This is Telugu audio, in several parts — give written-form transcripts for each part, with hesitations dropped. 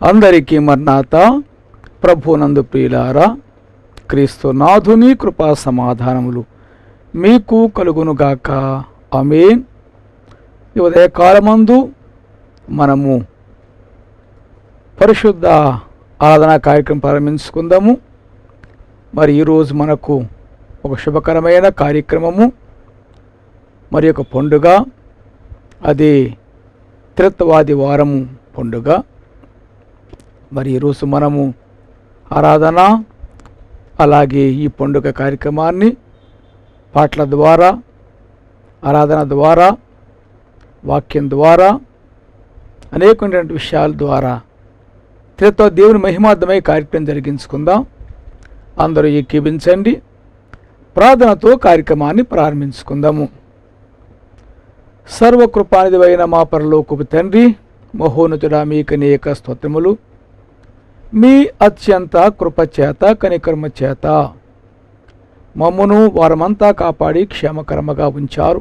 అందరికీ మర్నాత ప్రభునందు ప్రియులారా, క్రీస్తు నాథుని కృపా సమాధానములు మీకు కలుగునుగాక. ఆమేన్. ఈ ఉదయకాలమందు మనము పరిశుద్ధ ఆరాధనా కార్యక్రమం ప్రారంభించుకుందాము. మరి ఈరోజు మనకు ఒక శుభకరమైన కార్యక్రమము, మరి ఒక పండుగ, అది త్రిత్వాది వారము పండుగ. మరి ఈరోజు మనము ఆరాధన అలాగే ఈ పండుగ కార్యక్రమాన్ని పాటల ద్వారా, ఆరాధన ద్వారా, వాక్యం ద్వారా, అనేకమైనటువంటి విషయాల ద్వారా త్రిత్వ దేవుని మహిమార్థమై కార్యక్రమం జరిగించుకుందాం. అందరూ ఏకీభించండి. ప్రార్థనతో కార్యక్రమాన్ని ప్రారంభించుకుందాము. సర్వకృపానిధివైన మా పరలోకపు తండ్రి, మహోన్నతుడా, మీకు అనేక స్తోత్రములు. మీ అత్యంత కృపచేత, కనికర్మ చేత మమ్మను వారమంతా కాపాడి క్షేమకరముగా ఉంచారు.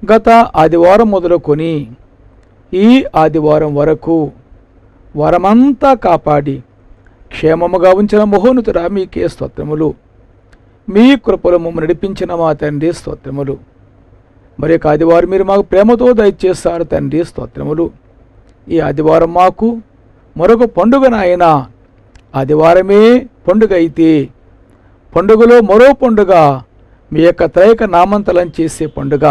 గత ఆదివారం మొదలుకొని ఈ ఆదివారం వరకు వారమంతా కాపాడి క్షేమముగా ఉంచిన మహోన్నతుడా, మీకే స్తోత్రములు. మీ కృపలు మమ్మల్ని నడిపించిన మా తండ్రి స్తోత్రములు. మరి యొక్క ఆదివారం మీరు మాకు ప్రేమతో దయచేస్తారు తండ్రి స్తోత్రములు. ఈ ఆదివారం మాకు మరొక పండుగ నాయన. ఆదివారమే పండుగ అయితే పండుగలో మరో పండుగ, మీ యొక్క త్రైక నామంతలం చేసే పండుగ.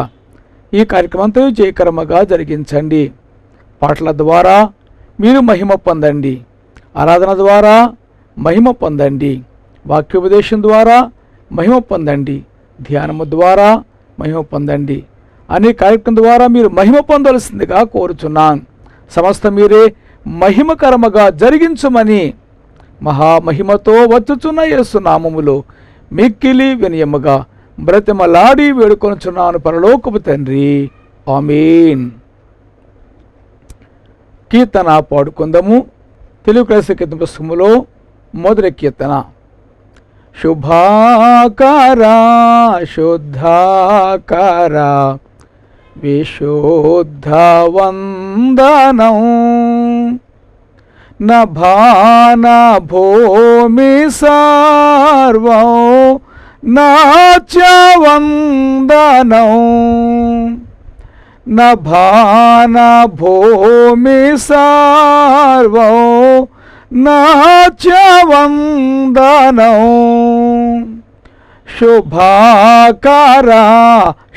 ఈ కార్యక్రమంతో జయకరముగా జరిగించండి. పాటల ద్వారా మీరు మహిమ పొందండి, ఆరాధన ద్వారా మహిమ పొందండి, వాక్యోపదేశం ద్వారా మహిమ పొందండి, ధ్యానము ద్వారా మహిమ పొందండి. అనే కార్యక్రమం ద్వారా మీరు మహిమ పొందవలసిందిగా కోరుచున్నాను. సమస్త మీరే మహిమకరముగా జరిగించమని మహామహిమతో వచ్చుచున్న యేసు నామములో మిక్కిలి వినయముగా బ్రతిమలాడి వేడుకొనుచున్నాను పరలోకపు తండ్రి. ఆమేన్. కీర్తన పాడుకుందాము. తెలుగు క్రైస్తవ కీర్తన పుస్తకములో మొదటి కీర్తన. శుభాకారా శుద్ధాకారా విశుద్ధ వందనం, నభాన భూమి సర్వం నాచ్యవందనం, నభాన భూమి సర్వం నాచ్యవందనం, శుభాకారా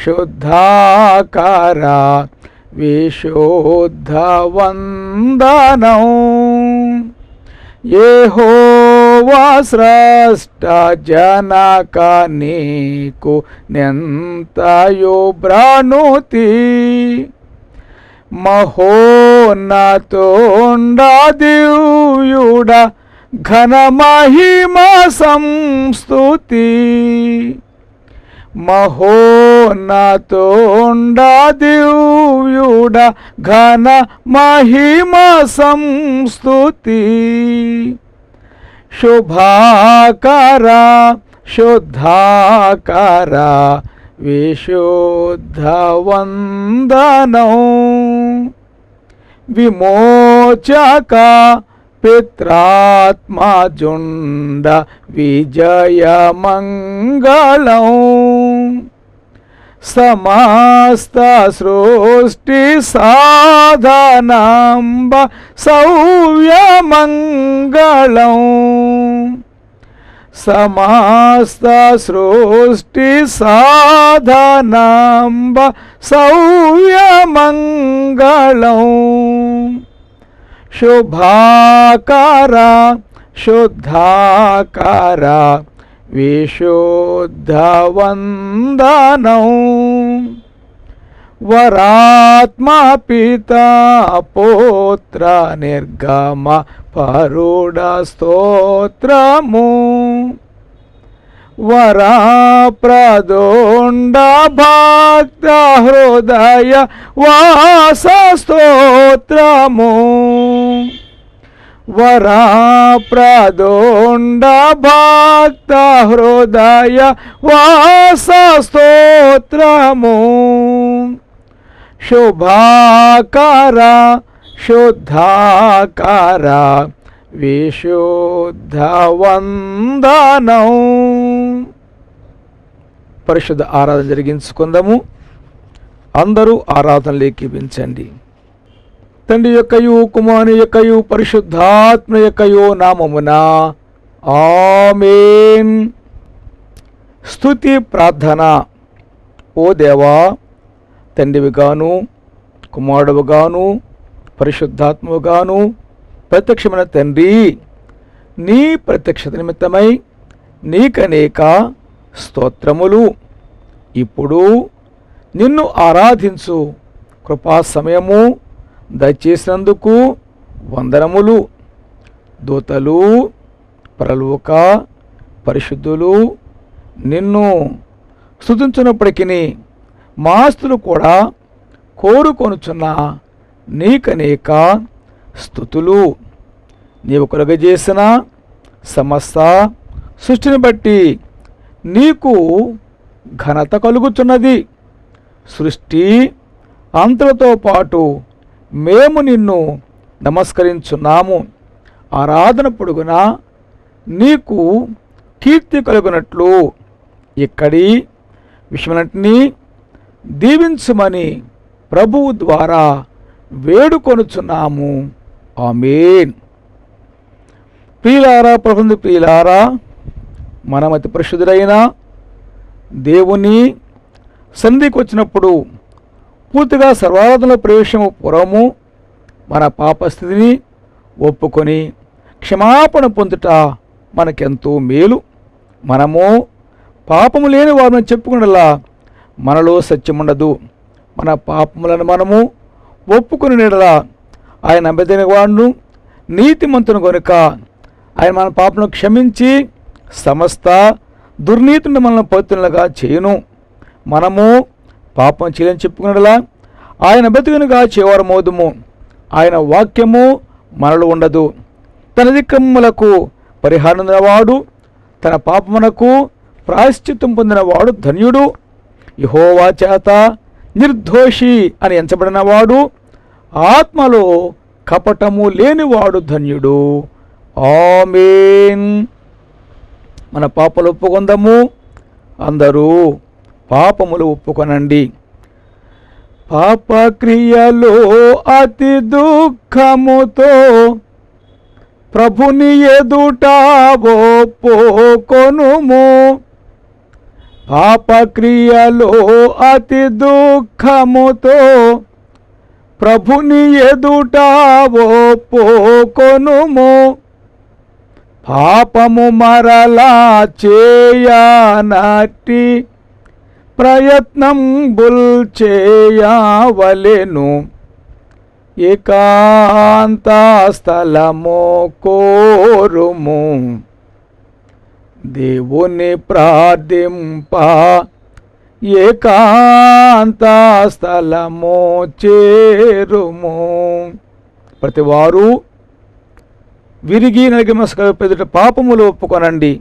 శుద్ధాకారా విశుద్ధ వందనం, యెహోవా స్రష్ట జనక నీకు నెంతయో బ్రానుతి, మహోన్నతోండ దివ్యుడ ఘన మహిమ సంస్తుతి, మహోన్నతోండ దివ్యుడ ఘన మహిమ సంస్తుతి, శుభాకారా శుద్ధాకారా విశుద్ధ వందనం, విమోచక పిత్రాత్మజుండ విజయ మంగళం, సమస్త సృష్టి సాధనాంబ సౌవ్య మంగళం, సమస్త సృష్టి సాధనాంబ సౌవ్య మంగళం, శుభాకారా శుద్ధాకారా విశుద్ధ వందనం, వరాత్మ పిత పుత్ర నిర్గమ పరుడ స్తోత్రము, వరప్రదోండ భక్త హృదయ వాస స్తోత్రము, వరప్రదోండ భక్త హృదయ వాస స్తోత్రము, శుభాకార శుద్ధాకార విశుద్ధ వందనం. పరిశుద్ధ ఆరాధన జరిగించుకుందాము. అందరూ ఆరాధనలు ఏకీభించండి. తండ్రి యొక్కయు కుమారుని యొక్కయు పరిశుద్ధాత్మ యొక్కయు నామమున ఆమేన్. స్తుతి ప్రార్థన. ఓ దేవా, తండ్రివిగాను కుమారుడుగాను పరిశుద్ధాత్మగాను ప్రత్యక్షమైన తండ్రి, నీ ప్రత్యక్షత నిమిత్తమై నీకనేక స్తోత్రములు. ఇప్పుడు నిన్ను ఆరాధించు కృపా సమయము దయచేసినందుకు వందనములు. దూతలు, పరలోక పరిశుద్ధులు నిన్ను స్తుతించున్నప్పటికీ మాస్తులు కూడా కోరుకొనుచున్న నీకనేక స్తుతులు. నీవు కలుగజేసిన సమస్త సృష్టిని బట్టి నీకు ఘనత కలుగుతున్నది. సృష్టి అంతలతో పాటు మేము నిన్ను నమస్కరించున్నాము. ఆరాధన పొడుగున నీకు కీర్తి కలుగునట్లు ఇక్కడి విషయమన్నిటినీ దీవించుమని ప్రభువు ద్వారా వేడుకొనుచున్నాము. ఆమేన్. ప్రియులారా, ప్రభువునందు ప్రియులారా, మనమతి పరిశుద్ధుడైన దేవుని సన్నిధికి వచ్చినప్పుడు పూర్తిగా సర్వారాధనలో ప్రవేశము పూర్వము మన పాపస్థితిని ఒప్పుకొని క్షమాపణ పొందుట మనకెంతో మేలు. మనము పాపము లేని వారిని చెప్పుకునేలా మనలో సత్యముండదు. మన పాపములను మనము ఒప్పుకుని నీడలా ఆయన నమ్మదగిన వాడును నీతిమంతును కనుక ఆయన మన పాపను క్షమించి సమస్త దుర్నీతిని మనల్ని పవిత్రులుగా చేయును. మనము పాపం చేయని చెప్పుకునేలా ఆయన బతుకునుగా చేవారు మోదుము. ఆయన వాక్యము మనలో ఉండదు. తన అతిక్రమములకు పరిహారం పొందినవాడు, తన పాపమునకు ప్రాయశ్చిత్తం పొందినవాడు ధన్యుడు. యెహోవా చేత నిర్దోషి అని ఎంచబడినవాడు, ఆత్మలో కపటము లేనివాడు ధన్యుడు. ఆమేన్. మన పాపలు ఒప్పుకొందాము. అందరూ పాపములు ఒప్పుకొనండి. పాపక్రియలో అతి దుఃఖముతో ప్రభుని ఎదుట ఒప్పుకొనుము. పాపక్రియలో అతి దుఃఖముతో ప్రభుని ఎదుట ఒప్పుకొనుము. పాపము మరలా చేయనట్టి ప్రయత్నం చేయవలెను. ఏకాంత స్థలము కోరుము. దేవుని ప్రార్థింప ఏకాంత స్థలము చేరుము. ప్రతివారు విరిగి నలిగి మసకపెదుట పాపములు ఒప్పుకొనండి.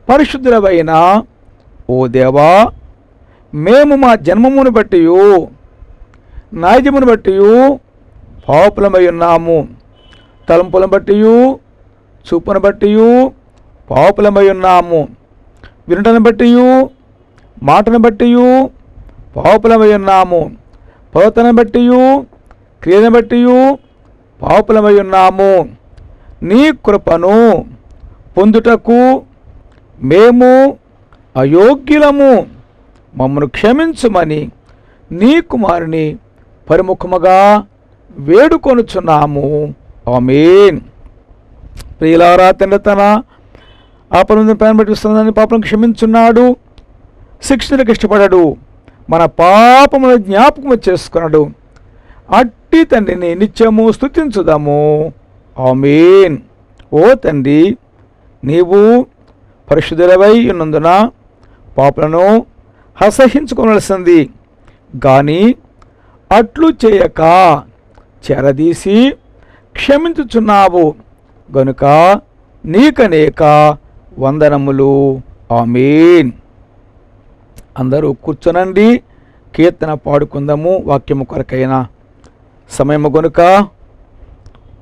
పరిశుద్ధులవైన ఓ దేవా, మేము మా జన్మమును బట్టి నైజమును బట్టి పాపులమై ఉన్నాము. తలంపులను బట్టి చూపును బట్టి పాపులమై ఉన్నాము. వినటను బట్టి మాటను బట్టి పాపులమై ఉన్నాము. ప్రవర్తనను బట్టి క్రియను బట్టి పాపులమై ఉన్నాము. నీ కృపను పొందుటకు మేము అయోగ్యులము. మమ్మను క్షమించుమని నీ కుమారుని పరిముఖముగా వేడుకొనుచున్నాము. ఆమేన్. ప్రియులారా, తండ్రి తన ఆపద పైన బట్టి పాపలను క్షమించున్నాడు. శిక్షణకు ఇష్టపడడు. మన పాపముల జ్ఞాపకము చేసుకున్నాడు. అట్టి తండ్రిని నిత్యము స్తుతించుదాము. ఆమేన్. ఓ తండ్రి, నీవు పరిశుద్ధులవై ఉన్నందున పాపలను అసహించుకోవలసింది గాని అట్లు చేయక చెరదీసి క్షమించుచున్నావు గనుక నీకనేక వందనములు. ఆమేన్. అందరూ కూర్చొనండి. కీర్తన పాడుకుందాము. వాక్యము కొరకైన సమయము గనుక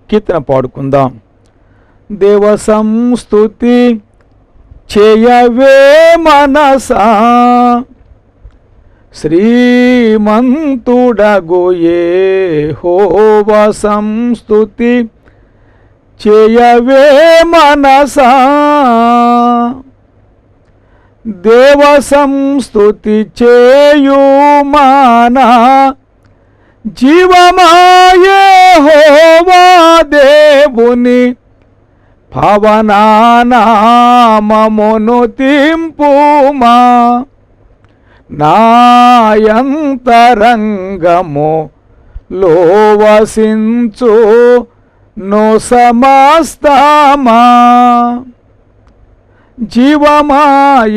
కీర్తన పాడుకుందాం. దేవ సంస్తుతి చేయవే మనసా, శ్రీమంతుడగు యెహోవా సంస్తుతి చేయవే మనసా. దేవ సంస్తుతి చేయుమానా, జీవమా యెహోవా దేవుని పవనానామమును తింపుమా. నాయంతరంగము లోవసించు నో సమస్తమా. జీవమా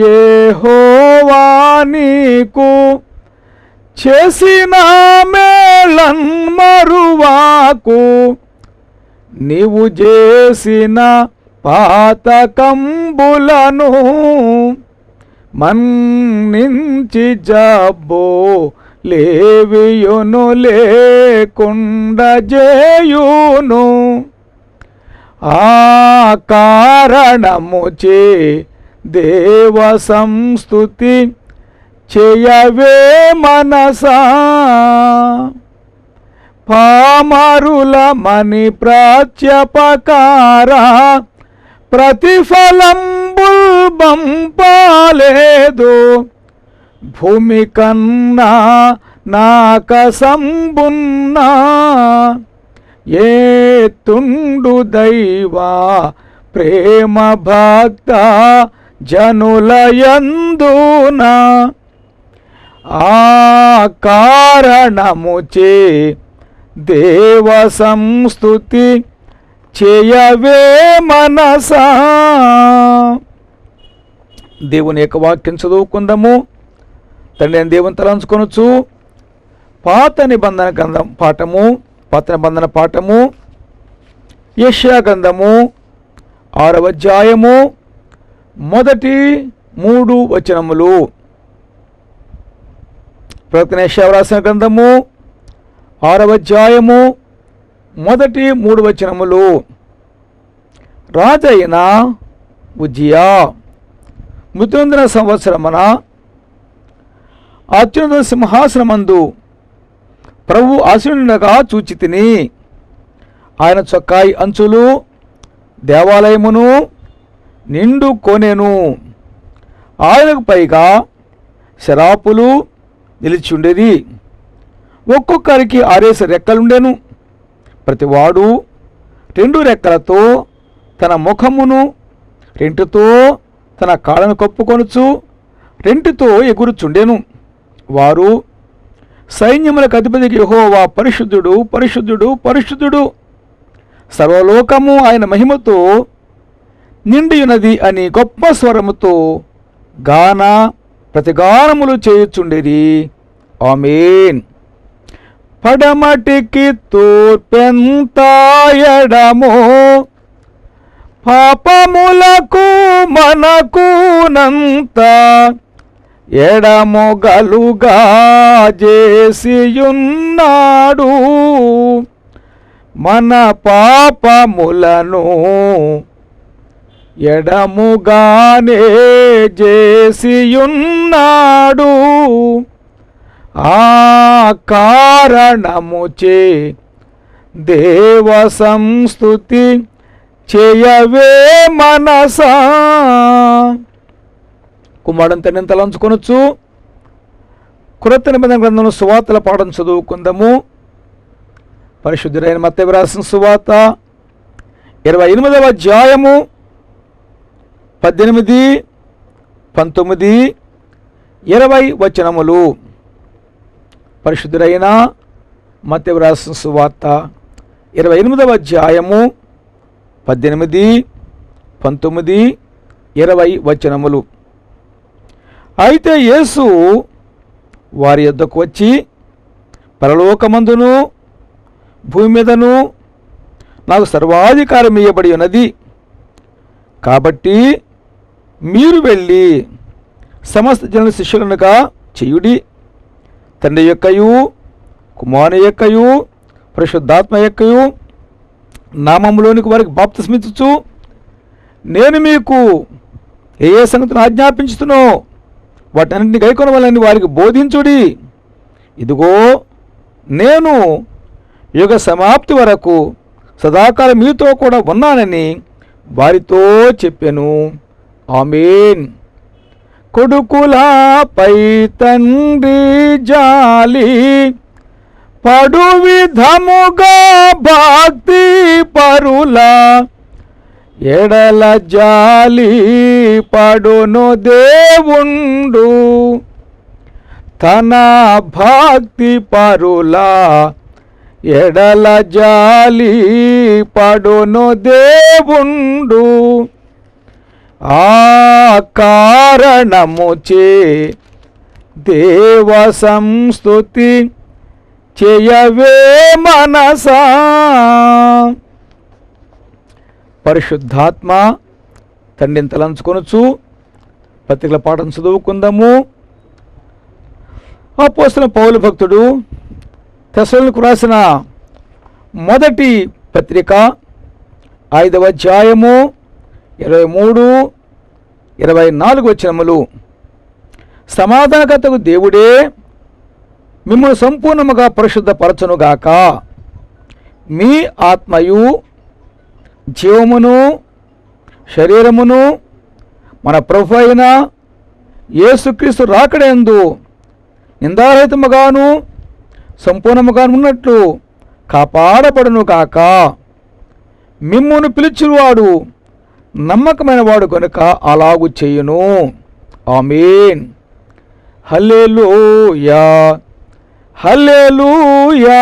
యెహోవా నీకు చేసిన మేళన్ మరువాకు, నీవు చేసిన పాతకంబులను మన్నించి జబ్బో లేవియును లేకుండా చేయును. ఆ కారణముచే దేవ సంస్తుతి చేయవే మనసా. పామరుల మని ప్రాచ్యపకార ప్రతిఫలంబుల్ బంపాలేదు. భూమి కన్నా నాక సంబున్నా, ఏ తుండు దైవా ప్రేమ భక్త జనులయందున. ఆ కారణముచే దేవ సంస్తుతి చేయవే మనసా. దేవుని యొక్క వాక్యం చదువుకుందాము. తండ్రి అని దేవుని తలంచుకొనొచ్చు. పాత నిబంధన గ్రంథం పాఠము, పాత నిబంధన పాఠము యెషయా గ్రంథము 6వ అధ్యాయము మొదటి 3 వచనములు. ప్రవక్త యెషయా రాసిన గ్రంథము 6వ అధ్యాయము మొదటి 3 వచనములు. రాజైన ఉజ్జియా 39వ సంవత్సరమున అత్యున్నత సింహాసనమందు ప్రభు ఆసీనుడగా చూచితిని. ఆయన చొక్కాయి అంచులు దేవాలయమును నిండు కొనెను. ఆయనకు పైగా శరాపులు నిలిచిండేది. ఒక్కొక్కరికి 6 రెక్కలుండెను. ప్రతివాడు 2 రెక్కలతో తన ముఖమును, 2తో తన కాళ్ళను కప్పుకొనుచు, 2తో ఎగురుచుండెను. వారు సైన్యములకు అధిపతికి యెహోవా పరిశుద్ధుడు, పరిశుద్ధుడు, పరిశుద్ధుడు, సర్వలోకము ఆయన మహిమతో నిండియున్నది అని గొప్ప స్వరముతో గాన ప్రతిగానములు చేయుచుండిరి. ఆమేన్. పడమటికి తూర్పెంత ఎడమో, పాపములకు మనకునంత ఎడమొగలుగా చేసియున్నాడు. మన పాపములను ఎడముగానే చేసియున్నాడు. ఆ కారణముచే దేవ సంస్తుతి చేయవే మనసా. కుమారుని తండ్రిని తలంచుకొనొచ్చు. క్రొత్త నిబంధన గ్రంథంలో సువార్తల పాఠం చదువుకుందాము. పరిశుద్ధుడైన మత్తయి రాసిన సువార్త 28వ అధ్యాయము 18, 19, 20 వచనములు. పరిశుద్ధుడైన మత్తయి రాసిన సువార్త 28వ అధ్యాయము 18, 19, 20 వచనములు. అయితే యేసు వారి యొద్దకు వచ్చి, పరలోకమందును భూమి మీదను నాకు సర్వాధికారం ఇయ్యబడి ఉన్నది. కాబట్టి మీరు వెళ్ళి సమస్త జనుల శిష్యులనుగా చేయుడి. తండ్రి యొక్కయు, కుమారుని యొక్కయు, పరిశుద్ధాత్మ యొక్కయు నామములోనికి వారికి బాప్తిస్మిచ్చుచు నేను మీకు ఏ సంగతిని ఆజ్ఞాపించుతున్నో వాటన్నింటిని గైకొనవలని వారికి బోధించుడి. ఇదిగో నేను యుగ సమాప్తి వరకు సదాకాలం మీతో కూడా ఉన్నానని వారితో చెప్పెను. ఆమేన్. కొడుకులపై తండ్రి జాలి పడు విధముగా భక్తి పరుల ఎడల జాలి పడును దేవుండు తన భక్తి పరుల ఎడల జాలి పడును దేవుండు. ఆ కారణముచే దేవ సంస్తుతి చేయవే మనసా. పరిశుద్ధాత్మ తండ్రిని తలంచుకొనుచు పత్రికల పాఠం చదువుకుందాము. అపోస్తలుడైన పౌలు భక్తుడు తెస్సలోనికీయులకు రాసిన మొదటి పత్రిక 5వ అధ్యాయము 23-24 వచనములు. సమాధానకర్తకు దేవుడే మిమ్మల్ని సంపూర్ణముగా పరిశుద్ధపరచునుగాక. మీ ఆత్మయు జీవమును శరీరమును మన ప్రభు అయిన యేసుక్రీస్తు రాకడయందు నిందారహితముగాను సంపూర్ణముగాను ఉన్నట్లు కాపాడబడును గాక. మిమ్మును పిలిచినవాడు నమ్మకమైన వాడు కనుక అలాగు చేయును. ఆమేన్. హల్లెలూయా హల్లెలూయా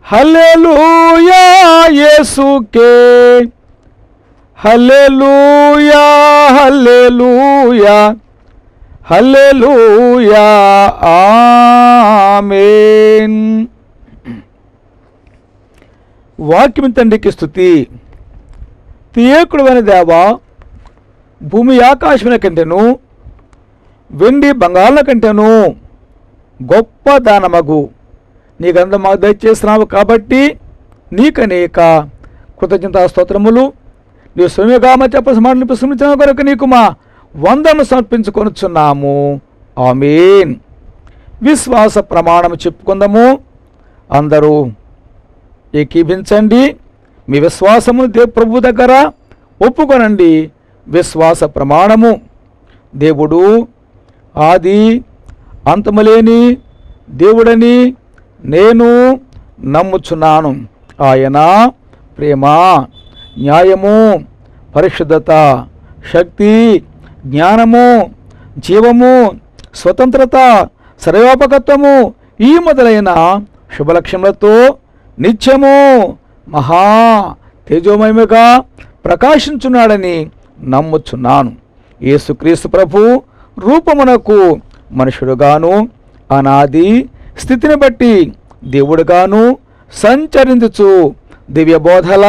హల్లెలూయా యేసుకే హల్లెలూయా హల్లెలూయా హల్లెలూయా ఆమేన్. వాక్యం తండ్రికి స్తుతి. త్రియేకుడైన దేవా, భూమి ఆకాశముల కంటేను వెండి బంగాళాల కంటేను గొప్ప దానమగు నీ గ్రంథం మాకు దయచేస్తున్నావు కాబట్టి నీకనేక కృతజ్ఞతా స్తోత్రములు. నీవు స్వయముగా మా చెప్పాల్సిన మాటలు ప్రశ్నించిన కొరకు నీకు మా వందను సమర్పించుకొనుచున్నాము. ఆమేన్. విశ్వాస ప్రమాణము చెప్పుకుందాము. అందరూ ఏకీభించండి. మీ విశ్వాసమును ప్రభు దగ్గర ఒప్పుకొనండి. విశ్వాస ప్రమాణము. దేవుడు ఆది అంతములేని దేవుడని నేను నమ్ముచున్నాను. ఆయన ప్రేమ, న్యాయము, పరిశుద్ధత, శక్తి, జ్ఞానము, జీవము, స్వతంత్రత, సర్వవ్యాపకత్వము ఈ మొదలైన శుభలక్ష్యములతో నిత్యము మహా తేజోమయముగా ప్రకాశించున్నాడని నమ్ముచున్నాను. యేసుక్రీస్తు ప్రభు రూపమునకు మనుషుడుగాను అనాది స్థితిని బట్టి దేవుడుగాను సంచరించుచు దివ్య బోధల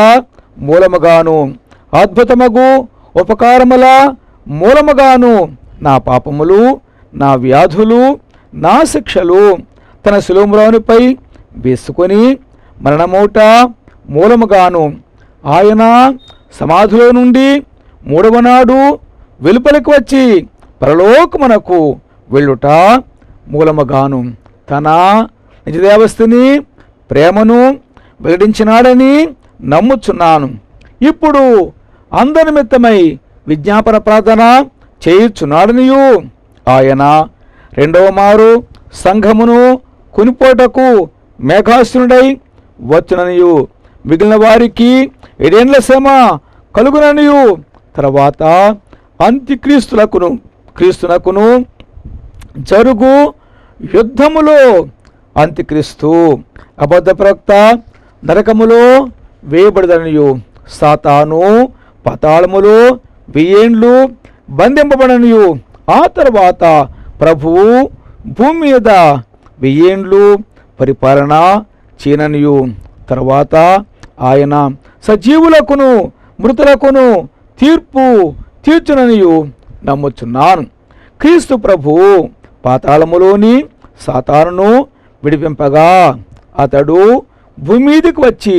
మూలముగాను అద్భుతమగు ఉపకారముల మూలముగాను నా పాపములు, నా వ్యాధులు, నా శిక్షలు తన శిలువముపై వేసుకొని మరణమూట మూలముగాను ఆయన సమాధిలో నుండి 3వ నాడు వెలుపలికి వచ్చి పరలోకమునకు వెళ్ళుట మూలముగాను తన నిజదేవస్థని ప్రేమను వెల్లడించినాడని నమ్ముచున్నాను. ఇప్పుడు అందరి నిమిత్తమై విజ్ఞాపన ప్రార్థన చేయుచున్నాడనియు ఆయన 2వ మారు సంఘమును కొనిపోటకు మేఘాసునుడై వచ్చుననియు మిగిలిన వారికి 7 ఏండ్ల శ్రమ కలుగుననియు తర్వాత క్రీస్తునకును జరుగు యుద్ధములో అంత్యక్రీస్తు అబద్ధ ప్రవక్త నరకములో వేయబడదనియు సాతాను పాతాళములో 1000 ఏండ్లు బంధింపబడనియు ఆ తర్వాత ప్రభువు భూమి మీద 1000 ఏండ్లు పరిపాలన చేయననియు తర్వాత ఆయన సజీవులకును మృతులకును తీర్పు తీర్చుననియు నమ్ముచున్నాను. క్రీస్తు ప్రభు పాతాళములోని సాతానును విడిపింపగా అతడు భూమి మీదకి వచ్చి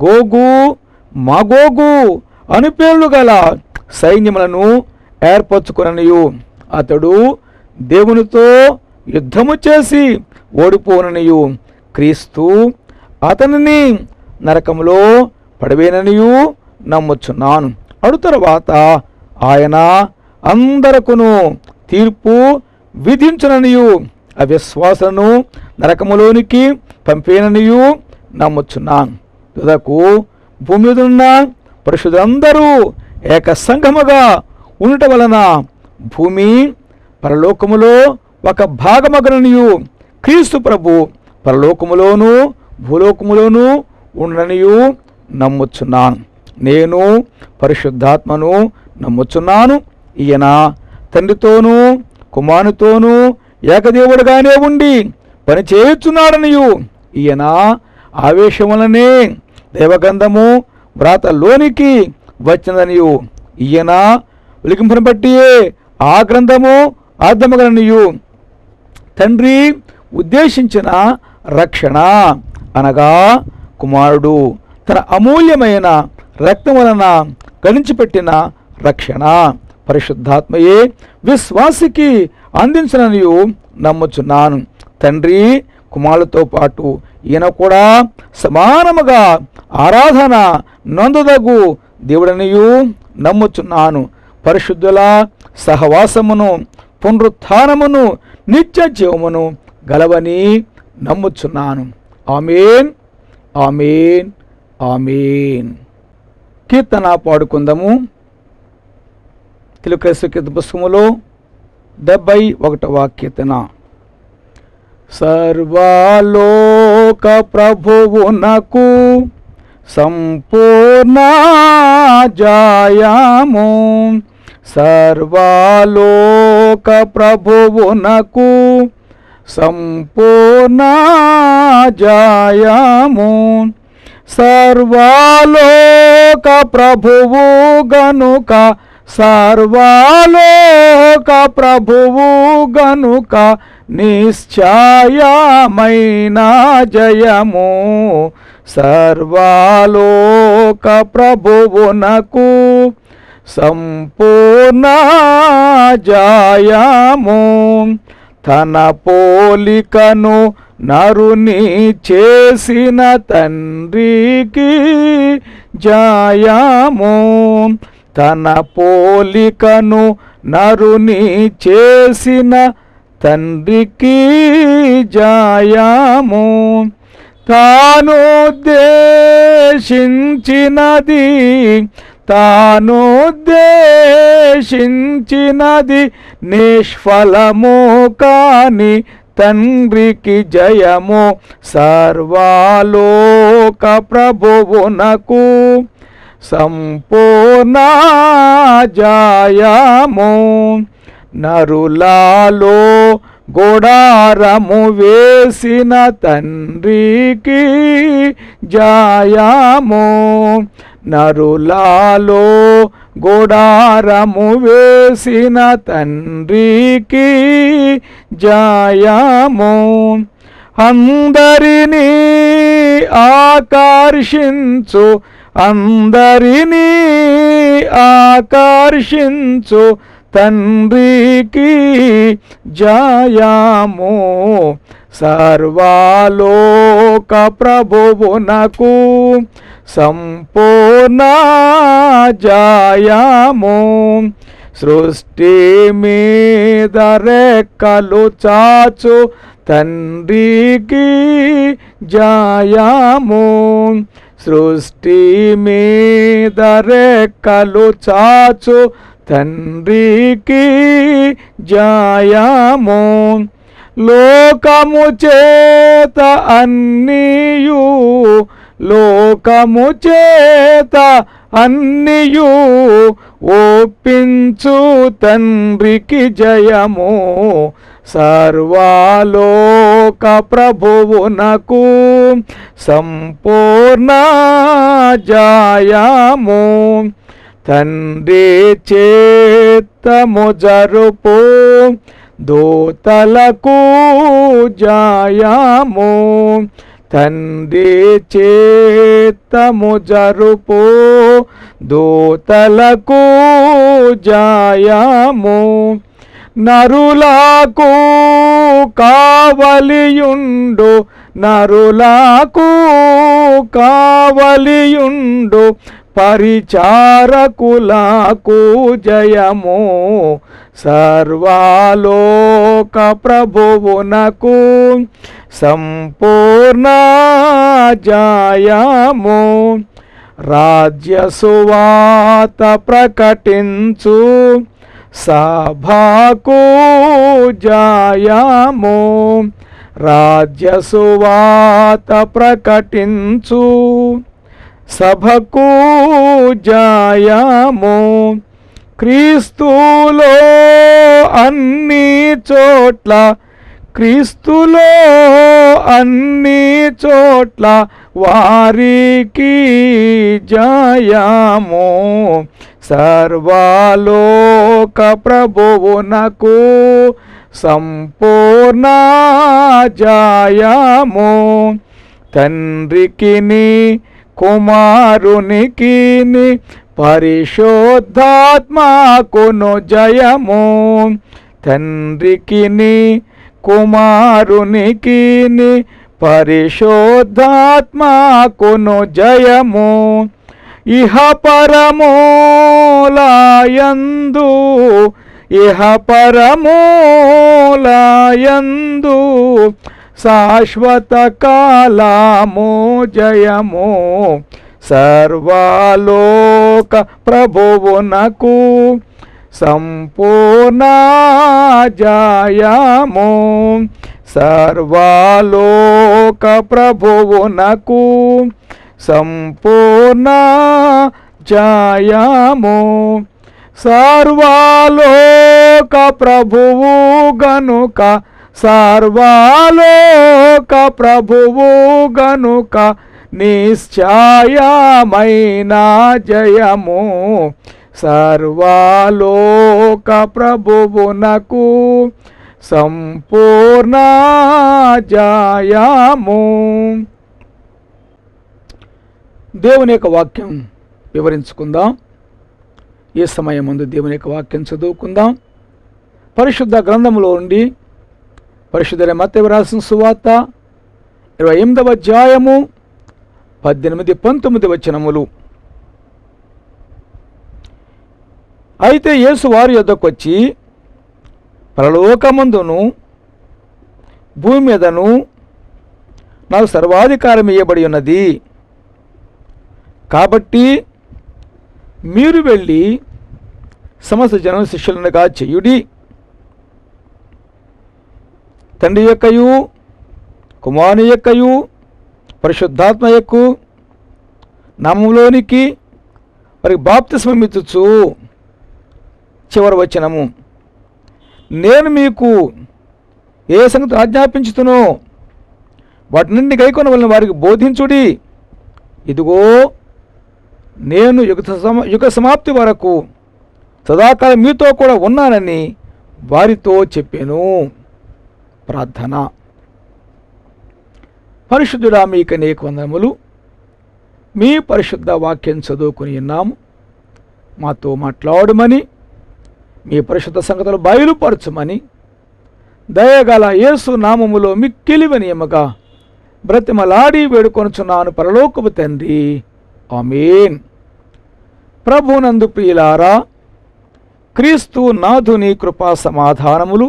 గోగు మాగోగు అను పేర్లు గల సైన్యములను ఏర్పరచుకొననియు అతడు దేవునితో యుద్ధము చేసి ఓడిపోననియు క్రీస్తు అతనిని నరకములో పడవేననియు నమ్ముచున్నాను. అడు తర్వాత ఆయన అందరకును తీర్పు విధించుననియు అవిశ్వాసులను నరకములోనికి పంపేననియు నమ్ముచున్నాను. తుదకు భూమి మీద ఉన్న పరిశుద్ధులందరూ ఏక సంఘముగా ఉండటం వలన భూమి పరలోకములో ఒక భాగమగననియు క్రీస్తు ప్రభు పరలోకములోను భూలోకములోను ఉండననియు నమ్ముచున్నాను. నేను పరిశుద్ధాత్మను నమ్ముచున్నాను. ఈయన తండ్రితోనూ కుమారునితోనూ ఏకదేవుడుగానే ఉండి పనిచేయుచున్నాడనియు ఈయన ఆవేశం వలనే దైవగంధము వ్రాతలోనికి వచ్చినదనియు ఈయన ఉలికింపును బట్టియే ఆ గ్రంథము అర్థమగలనియు తండ్రి ఉద్దేశించిన రక్షణ అనగా కుమారుడు తన అమూల్యమైన రక్తం వలన గణించిపెట్టిన రక్షణ పరిశుద్ధాత్మయే విశ్వాసికి అందించననియు నమ్ముచున్నాను. తండ్రి కుమారులతో పాటు ఈయన కూడా సమానముగా ఆరాధన నందుదగు దేవుడనియు నమ్ముచున్నాను. పరిశుద్ధుల సహవాసమును పునరుత్థానమును నిత్య జీవమును గలవని నమ్ముచున్నాను. ఆమేన్ ఆమేన్ ఆమేన్. కీర్తన పాడుకుందాము. తెలుగు క్రైస్తవ కీర్తన పుస్తకములో 71వ కీర్తన. సర్వలోక ప్రభువునకు సంపూర్ణ జయము, సర్వలోక ప్రభువునకు సంపూర్ణ జయము, సర్వలోక ప్రభువు గనుక సర్వలోక ప్రభువు గనుక నిశ్చయమైన జయము, సర్వలోక ప్రభువునకు సంపూర్ణ జయము. తన పోలికను నరుని చేసిన తండ్రికి జయము, తన పోలికను నరుని చేసిన తండ్రికి జయము. తాను ఉద్దేశించినది నిష్ఫలము కాని తండ్రికి జయము, సర్వలోక ప్రభువునకు సంపూర్ణ జయము. నరులలో గోడారము వేసిన తండ్రికి జయము, నరులలో గోడారము వేసిన తండ్రికి జయము. అందరినీ ఆకర్షించు తండ్రికి జయము, సర్వలోక ప్రభువునకు సంపూర్ణ జయము. సృష్టి మీద రెక్కలు చాచు తండ్రికి జయము, సృష్టి మీద రెక్కలు చాచు తండ్రికి జయము. లోకము చేత అన్నియు ఒప్పించు తండ్రికి జయము, సర్వలోక ప్రభువునకు సంపూర్ణ జయము. తండ్రి చేత్తము జరుపు దూతలకు జయము, తండ్రి చేత్తము జరుపు దూతలకు జాయము, నరులకు కావలియుండు, నరులకు కావలియుండు, పరిచారకులకు జయము, సర్వలోక ప్రభువునకు సంపూర్ణ జయము. రాజ్య సువార్త ప్రకటించు సభకు జయము, రాజ్య సువార్త ప్రకటించు సభకు జయము. క్రీస్తులో అన్ని చోట్ల, క్రీస్తులో అన్ని చోట్ల వారికి జయము, సర్వలోక ప్రభువునకు సంపూర్ణ జయము. తండ్రికిని కుమారునికిని పరిశుద్ధాత్మకును జయము, తండ్రికిని కుమారునికిని పరిశుద్ధాత్మకును జయము. ఇహ పరమోలయందు, ఇహ పరమోలయందు శాశ్వత కాలము జయము, సర్వలోక ప్రభువునకు సంపూర్ణ జయము, సర్వలోక ప్రభువునకు సంపూర్ణ జయము. సర్వలోక ప్రభువు గనుక, సర్వలోక ప్రభువు గనుక నిశ్చయమైన జయము, సర్వలోక ప్రభువునకు సంపూర్ణ జయము. దేవుని యొక్క వాక్యం వివరించుకుందాం. ఈ సమయం ముందు దేవుని యొక్క వాక్యం చదువుకుందాం. పరిశుద్ధ గ్రంథములో నుండి పరిశుద్ధ మత్తయి రాసిన సువార్త 28వ అధ్యాయము 18-19 వచనములు. అయితే యేసు వారి యొద్దకు వచ్చి, పరలోకమందును భూమి మీదను నాకు సర్వాధికారం ఇవ్వబడి ఉన్నది, కాబట్టి మీరు వెళ్ళి సమస్త జన శిష్యులనుగా చేయుడి, తండ్రి యొక్కయు కుమారుని యొక్కయు పరిశుద్ధాత్మ యొక్క నామములోనికి వారికి బాప్తిస్మం ఇచ్చుచు. చివరి వచనము, నేను మీకు ఏ సంగతి ఆజ్ఞాపించుతునో వాటి నుండి గైకొనవలన వారికి బోధించుడి. ఇదిగో నేను యుగ సమాప్తి వరకు సదాకాలం మీతో కూడా ఉన్నానని వారితో చెప్పాను. ప్రార్థన. పరిశుద్ధుడా, మీకు అనేక వందనములు. మీ పరిశుద్ధ వాక్యం చదువుకుని ఉన్నాము. మాతో మాట్లాడమని, మీ పరిశుద్ధ సంగతులు బయలుపరచమని దయగల యేసు నామములో మిక్కిలి వినయముగా బ్రతిమలాడి వేడుకొనుచున్నాను పరలోకపు తండ్రి. ఆమేన్. ప్రభునందు ప్రియులారా, క్రీస్తు నాథుని కృపా సమాధానములు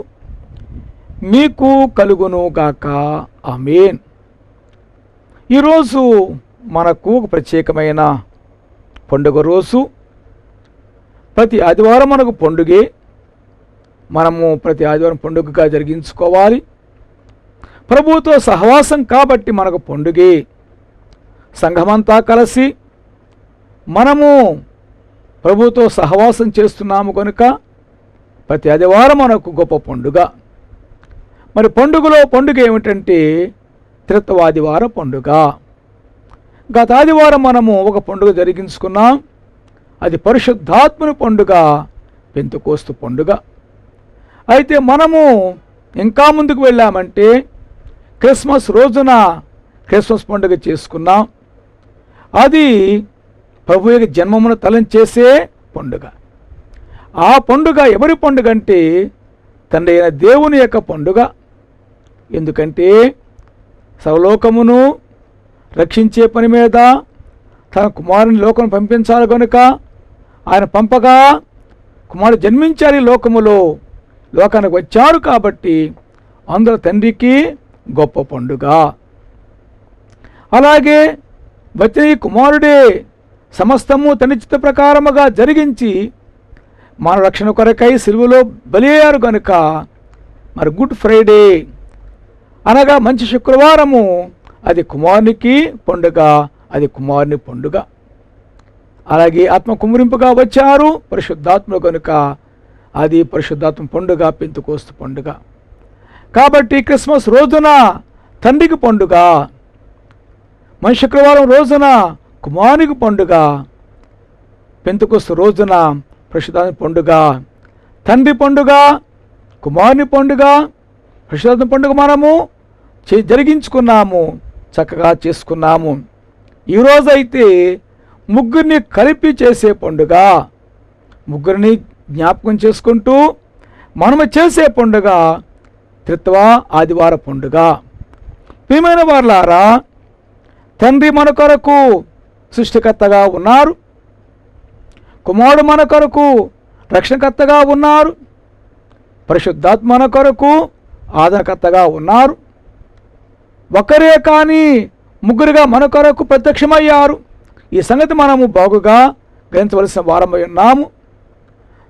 మీకు కలుగును గాక. ఆమేన్. ఈరోజు మనకు ఒక ప్రత్యేకమైన పండుగ రోజు. ప్రతి ఆదివారం మనకు పండుగే. మనము ప్రతి ఆదివారం పండుగగా జరిగించుకోవాలి. ప్రభువుతో సహవాసం కాబట్టి మనకు పండుగే. సంఘమంతా కలిసి మనము ప్రభువుతో సహవాసం చేస్తున్నాము కనుక ప్రతి ఆదివారం మనకు గొప్ప పండుగ. మరి పండుగలో పండుగ ఏమిటంటే త్రిత్వాదివార పండుగ. గత ఆదివారం మనము ఒక పండుగ జరిగించుకున్నాం. అది పరిశుద్ధాత్మని పండుగ, పెంతెకోస్తు పండుగ. అయితే మనము ఇంకా ముందుకు వెళ్ళామంటే క్రిస్మస్ రోజున క్రిస్మస్ పండుగ చేసుకున్నాం. అది ప్రభు యొక్క జన్మమును తలంచేసే పండుగ. ఆ పండుగ ఎవరి పండుగ అంటే తండ్రి అయిన దేవుని యొక్క పండుగ. ఎందుకంటే సర్వలోకమును రక్షించే పని మీద తన కుమారుని లోకం పంపించాలి కనుక ఆయన పంపగా కుమారుడు జన్మించారు ఈ లోకములో, లోకానికి వచ్చారు కాబట్టి అందులో తండ్రికి గొప్ప పండుగ. అలాగే వచ్చిన ఈ కుమారుడే సమస్తము తండ్రి చిత్త ప్రకారముగా జరిగించి మన రక్షణ కొరకై సిలువలో బలి అయ్యారు కనుక మరి గుడ్ ఫ్రైడే అనగా మంచి శుక్రవారము అది కుమారునికి పండుగ, అది కుమారుని పండుగ. అలాగే ఆత్మ కుమ్మరింపుగా వచ్చారు పరిశుద్ధాత్మ కనుక అది పరిశుద్ధాత్మ పండుగ, పెంతెకోస్తు పండుగ. కాబట్టి క్రిస్మస్ రోజున తండ్రికి పండుగ, మంచి శుక్రవారం రోజున కుమారునికి పండుగ, పెంతెకోస్తు రోజున పరిశుద్ధాత్మ పండుగ. తండ్రి పండుగ, కుమారుని పండుగ, పరిశుద్ధాత్మ పండుగ మనము జరిగించుకున్నాము, చక్కగా చేసుకున్నాము. ఈరోజైతే ముగ్గురిని కలిపి చేసే పండుగ, ముగ్గురిని జ్ఞాపకం చేసుకుంటూ మనము చేసే పండుగ త్రిత్వ ఆదివార పండుగ. ప్రియమైన వారలారా, తండ్రి మన కొరకు సృష్టికర్తగా ఉన్నారు, కుమారుడు మన కొరకు రక్షణకర్తగా ఉన్నారు, పరిశుద్ధాత్మ మన కొరకు ఆదరణకర్తగా ఉన్నారు. ఒకరే కానీ ముగ్గురుగా మన కొరకు ప్రత్యక్షమయ్యారు. ఈ సంగతి మనము బాగుగా గ్రహించవలసిన వారమై ఉన్నాము.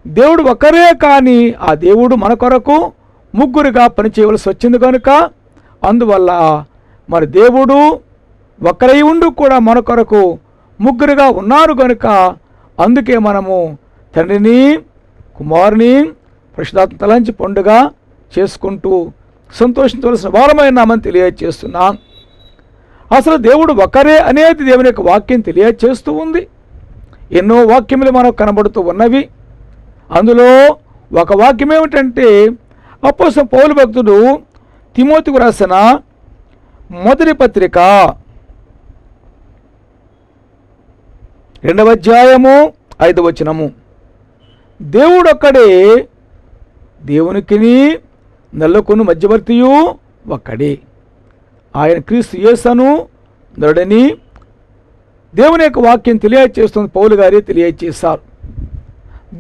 దేవుడు ఒకరే కానీ ఆ దేవుడు మన కొరకు ముగ్గురుగా పనిచేయవలసి వచ్చింది కనుక అందువల్ల మరి దేవుడు ఒకరై ఉండు కూడా మన కొరకు ముగ్గురుగా ఉన్నారు కనుక అందుకే మనము తండ్రిని కుమారుని పరిశుద్ధాత్మ తలంచి పండుగ చేసుకుంటూ సంతోషించవలసిన వారమైనామని తెలియజేస్తున్నాం. అసలు దేవుడు ఒకరే అనేది దేవుని యొక్క వాక్యం తెలియజేస్తూ ఉంది. ఎన్నో వాక్యములు మనకు కనబడుతూ ఉన్నవి. అందులో ఒక వాక్యం ఏమిటంటే అపోస్తలుడైన పౌలు భక్తుడు తిమోతికి రాసిన మొదటి పత్రిక 2వ అధ్యాయము 5వ వచనము, దేవుడొక్కడే, దేవునికిని నల్లకును మధ్యవర్తియు ఒక్కడే, ఆయన క్రీస్తు యేసును నరుడని దేవుని యొక్క వాక్యం తెలియజేస్తుంది. పౌలు గారే తెలియజేశారు.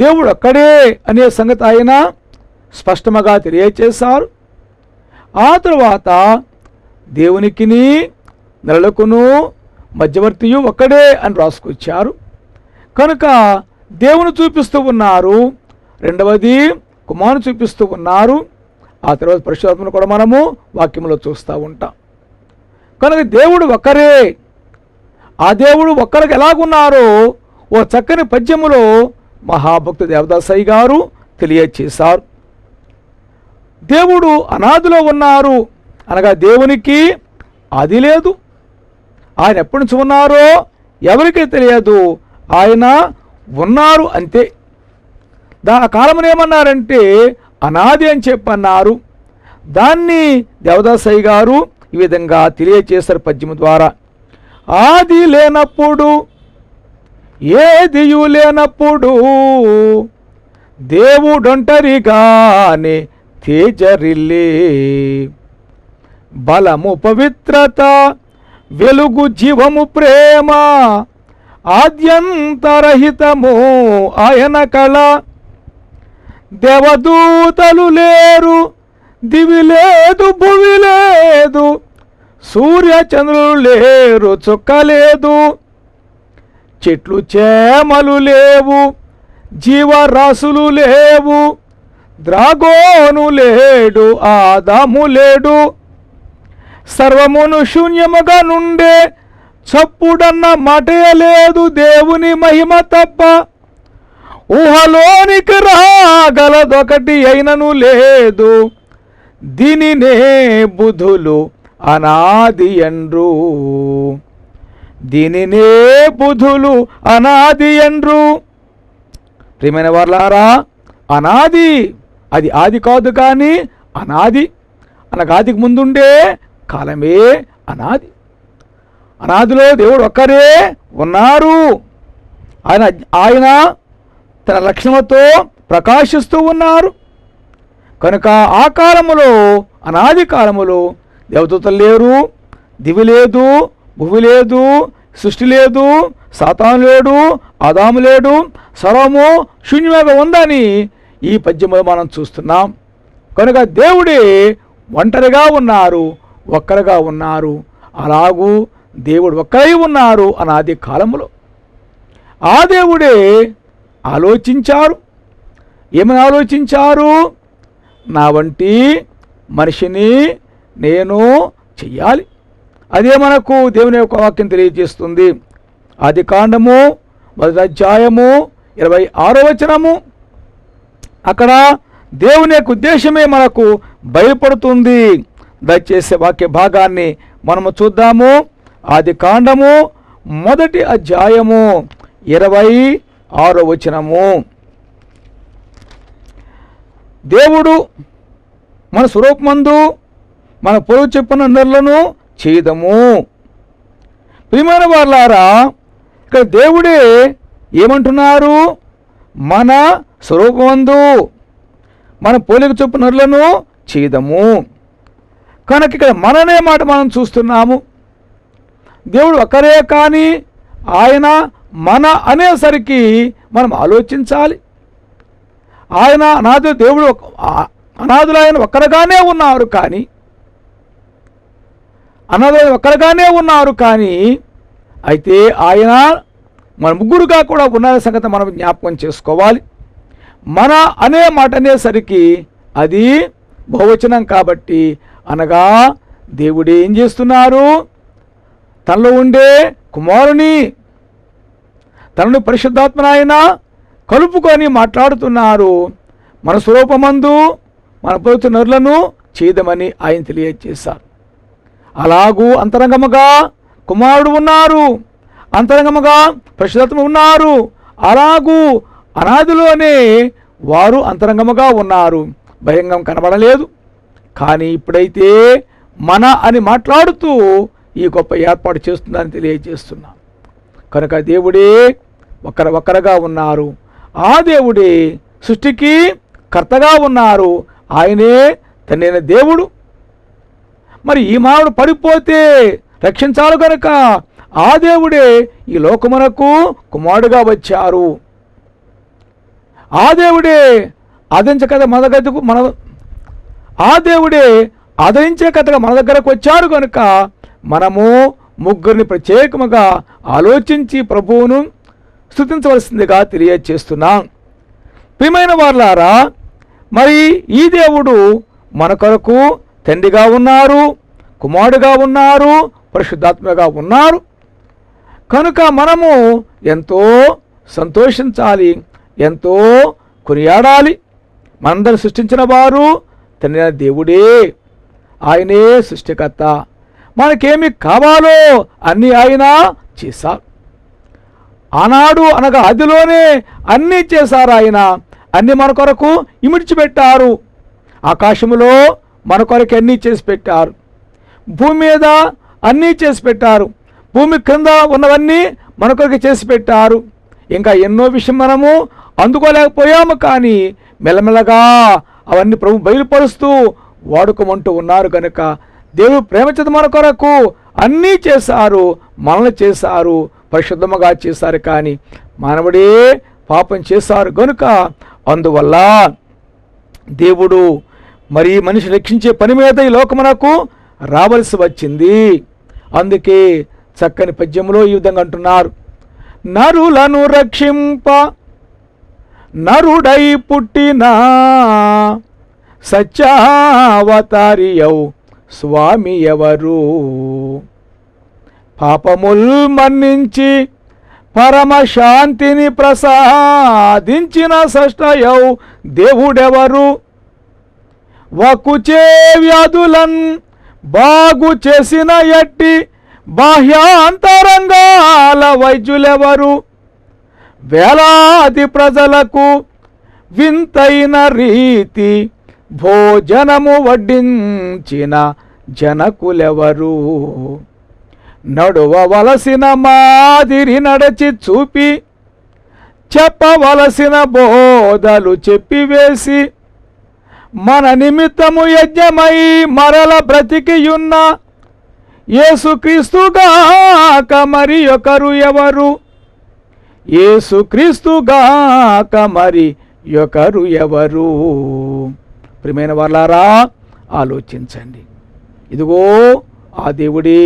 దేవుడు ఒక్కడే అనే సంగతి ఆయన స్పష్టంగా తెలియజేశారు. ఆ తరువాత దేవునికిని నరులకును మధ్యవర్తియు ఒక్కడే అని రాసుకొచ్చారు. కనుక దేవుని చూపిస్తూ ఉన్నారు, రెండవది కుమారుని చూపిస్తూ ఉన్నారు, ఆ తర్వాత పరిశుద్ధాత్మను కూడా మనము వాక్యంలో చూస్తూ ఉంటాం. కనుక దేవుడు ఒక్కరే. ఆ దేవుడు ఒక్కరికి ఎలాగున్నారో ఓ చక్కని పద్యములో మహాభక్తు దేవదాసయ్య గారు తెలియచేశారు. దేవుడు అనాదిలో ఉన్నారు అనగా దేవునికి ఆది లేదు. ఆయన ఎప్పటి నుంచి ఉన్నారో ఎవరికీ తెలియదు, ఆయన ఉన్నారు అంతే. ఆ కాలమును ఏమన్నారంటే అనాది అని చెప్పన్నారు. దాన్ని దేవదాసయ్య గారు ఈ విధంగా తెలియచేశారు పద్యము ద్వారా. ఆది లేనప్పుడు, ఏదియు లేనప్పుడు, దేవుడొంటరిగానే తేజరిల్లే, బలము పవిత్రత వెలుగు జీవము ప్రేమ ఆద్యంతరహితము ఆయన కళ, దేవదూతలు లేరు, దివి లేదు, భువి లేదు, సూర్య చంద్రులు లేరు, చుక్కలేదు, చెట్లు చేమలు లేవు, జీవరాశులు లేవు, ద్రాగోను లేడు, ఆదాము లేడు, సర్వమును శూన్యముగా నుండే చప్పుడన్న మాటే లేదు, దేవుని మహిమ తప్ప ఊహలోనికి రాగలదొకటి అయినను లేదు, దీనినే బుధులు అనాది ఎండ్రు, దీనినే బుధులు అనాది ఎండ్రు. ప్రియమైన వారలారా, అనాది అది ఆది కాదు కానీ అనాది అనగా ఆదికి ముందుండే కాలమే అనాది. అనాదిలో దేవుడు ఒక్కరే ఉన్నారు. ఆయన ఆయన తన లక్షణంతో ప్రకాశిస్తూ ఉన్నారు. కనుక ఆ కాలములో, అనాది కాలములో దేవదూతలు లేరు, దివి లేదు, భువి లేదు, సృష్టి లేదు, సాతాను లేడు, ఆదాము లేడు, సర్వము శూన్యముగా ఉందని ఈ పద్యములో మనం చూస్తున్నాం. కనుక దేవుడే ఒంటరిగా ఉన్నారు, ఒక్కరుగా ఉన్నారు. అలాగూ దేవుడు ఒక్కరై ఉన్నారు అనాది కాలములో. ఆ దేవుడే ఆలోచించారు. ఏమని ఆలోచించారు? నా వంటి మనిషిని నేను చెయ్యాలి. అదే మనకు దేవుని యొక్క వాక్యం తెలియజేస్తుంది. ఆదికాండము 1వ అధ్యాయము 26వ వచనము. అక్కడ దేవుని యొక్క ఉద్దేశమే మనకు బయలుపడుతుంది. దయచేసి వాక్య భాగాన్ని మనము చూద్దాము. ఆదికాండము 1వ అధ్యాయము 26వ వచనము. దేవుడు మన స్వరూపమందు మన పొరుగు చెప్పిన నరులను చేదము. ప్రియమైన వారలారా, ఇక్కడ దేవుడే ఏమంటున్నారు? మన స్వరూపమందు మన పోలిక చొప్పున నరులను చేదము. కనుక ఇక్కడ మననే మాట మనం చూస్తున్నాము. దేవుడు ఒకరే, కానీ ఆయన మన అనేసరికి మనం ఆలోచించాలి. ఆయన అనాథులు, దేవుడు అనాథులు ఆయన ఒక్కరుగానే ఉన్నారు, కానీ అనాథులు ఒక్కరుగానే ఉన్నారు, కానీ అయితే ఆయన మన ముగ్గురుగా కూడా ఉన్న సంగతి మనం జ్ఞాపకం చేసుకోవాలి. మన అనే మాట అనేసరికి అది బహువచనం కాబట్టి, అనగా దేవుడు ఏం చేస్తున్నారు? తనలో ఉండే కుమారుని, తనను పరిశుద్ధాత్మనాయన కలుపుకొని మాట్లాడుతున్నారు. మన స్వరూపమందు మన పొరుగు నరులను చేదమని ఆయన తెలియజేశారు. అలాగూ అంతరంగముగా కుమారుడు ఉన్నారు, అంతరంగముగా పరిశుద్ధాత్మ ఉన్నారు. అలాగూ అనాదిలోనే వారు అంతరంగముగా ఉన్నారు, బహిరంగం కనబడలేదు. కానీ ఇప్పుడైతే మన అని మాట్లాడుతూ ఈ గొప్ప ఏర్పాటు చేస్తుందని తెలియజేస్తున్నాం. కనుక దేవుడే ఒక్కరుగా ఉన్నారు. ఆ దేవుడే సృష్టికి కర్తగా ఉన్నారు. ఆయనే తండ్రైన దేవుడు. మరి ఈ మానవుడు పడిపోతే రక్షించాలి కనుక ఆ దేవుడే ఈ లోకమునకు కుమారుడుగా వచ్చారు. ఆ దేవుడే ఆదరించే కథ ఆ దేవుడే ఆదరించే కథగా మన దగ్గరకు వచ్చారు. కనుక మనము ముగ్గురిని ప్రత్యేకముగా ఆలోచించి ప్రభువును స్తుతించవలసిందిగా తెలియజేస్తున్నాం. ప్రియమైన వారలారా, మరి ఈ దేవుడు మన కొరకు తండ్రిగా ఉన్నారు, కుమారుడుగా ఉన్నారు, పరిశుద్ధాత్మగా ఉన్నారు. కనుక మనము ఎంతో సంతోషించాలి, ఎంతో కొనియాడాలి. మనందరిని సృష్టించిన వారు తండ్రి దేవుడే. ఆయనే సృష్టికర్త. మనకేమి కావాలో అన్నీ ఆయన చేశారు. ఆనాడు అనగా ఆదిలోనే అన్నీ చేశారు ఆయన. అన్నీ మన కొరకు ఇమిడ్చిపెట్టారు. ఆకాశములో మన కొరకు అన్నీ చేసి పెట్టారు. భూమి మీద అన్నీ చేసి పెట్టారు. భూమి క్రింద ఉన్నవన్నీ మన కొరకు చేసి పెట్టారు. ఇంకా ఎన్నో విషయం మనము అందుకోలేకపోయాము, కానీ మెల్లమెల్లగా అవన్నీ ప్రభు బయలుపరుస్తూ వాడుకోమంటూ ఉన్నారు. కనుక దేవుడు ప్రేమచేత మన కొరకు అన్నీ చేశారు, మనల్ని చేశారు, పరిశుద్ధముగా చేశారు. కానీ మానవుడే పాపం చేశారు. కనుక అందువల్ల దేవుడు మరి మనిషి రక్షించే పని మీద ఈ లోకమునకు రావలసి వచ్చింది. అందుకే చక్కని పద్యంలో ఈ విధంగా అంటున్నారు: నరులను రక్షింప నరుడై పుట్టిన సత్యావతారియౌ స్వామి ఎవరు? పాపముల్ మన్నించి పరమశాంతిని ప్రసాదించిన సష్టయౌ దేవుడెవరు? వకుచే వ్యాధులన్ బాగు చేసిన ఎట్టి బాహ్యాంతరంగాల వైద్యులెవరు? వేలాది ప్రజలకు వింతైన రీతి భోజనము వడ్డించిన జనకులెవరు? నడువవలసిన మాదిరి నడచి చూపి, చెప్పవలసిన బోధలు చెప్పివేసి, మన నిమిత్తము యజ్ఞమై మరల బ్రతికియున్న యేసుక్రీస్తుగాక మరి ఒకరు ఎవరు? యేసుక్రీస్తుగాక మరి ఒకరు ఎవరు? ప్రియమైన వాళ్ళారా, ఆలోచించండి. ఇదిగో ఆ దేవుడే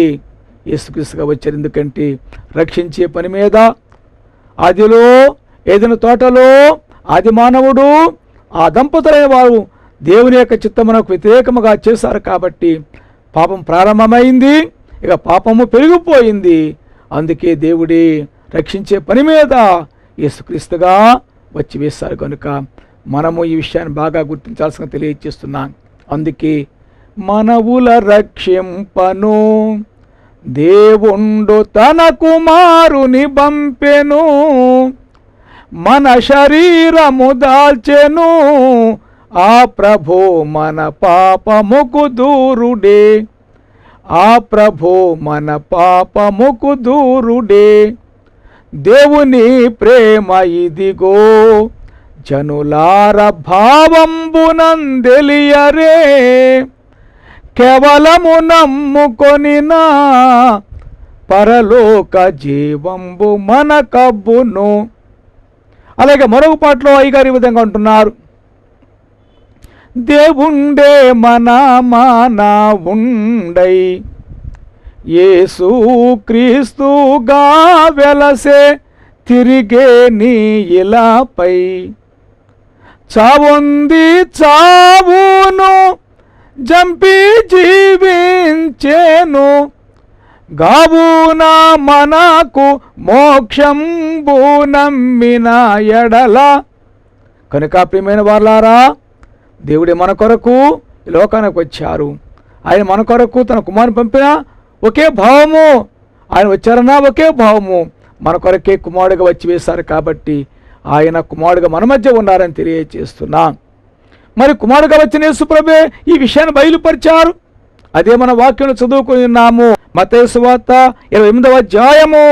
యేసుక్రీస్తుగా వచ్చారు. ఎందుకంటే రక్షించే పని మీద ఆదిలో ఏదైనా తోటలో ఆది మానవుడు ఆ దంపతులైన వారు దేవుని యొక్క చిత్తమునకు వ్యతిరేకముగా చేశారు కాబట్టి పాపం ప్రారంభమైంది, ఇక పాపము పెరిగిపోయింది. అందుకే దేవుడే రక్షించే పని మీద యేసుక్రీస్తుగా వచ్చి వేశారు. కనుక మనము ఈ విషయాన్ని బాగా గుర్తించాల్సిన తెలియజేస్తున్నాను. అందుకే మనవుల రక్షింపను దేవుండు తన కుమారుని పంపెను, మన శరీరము దాల్చెను ఆ ప్రభు మన పాపముకు దూరుడే, ఆ ప్రభు మన పాపముకు దూరుడే. దేవుని ప్రేమ ఇదిగో జనులార భావంబునందెలియరే, కేవలము నమ్ముకొనినా పరలోక జీవంబు మన కబ్బును. అలాగే మరొక పాటలో అయ్యగారు ఈ విధంగా అంటున్నారు, దేవుండే మన మానా ఉండై యేసు క్రీస్తుగా వెలసే తిరిగే నీ ఇలాపై, చావుంది చావును జంపి జీవించేను, గావున మనకు మోక్షంబు నమ్మిన ఎడల. కనుక ప్రియమైన వాళ్ళారా, దేవుడే మన కొరకు ఈ లోకానికి వచ్చారు. ఆయన మన కొరకు తన కుమారుని పంపిన ఒకే భావము, ఆయన వచ్చారన్నా ఒకే భావము, మన కొరకే కుమారుడుగా వచ్చి వేశారు. కాబట్టి ఆయన కుమారుడుగా మన మధ్య ఉన్నారని తెలియజేస్తున్నా. మరి కుమారుడుగా వచ్చిన యేసు ప్రభువే ఈ విషయాన్ని బయలుపరిచారు. అదే మన వాక్యంలో చదువుకుని ఉన్నాము. మత్తయి సువార్త 28వ అధ్యాయము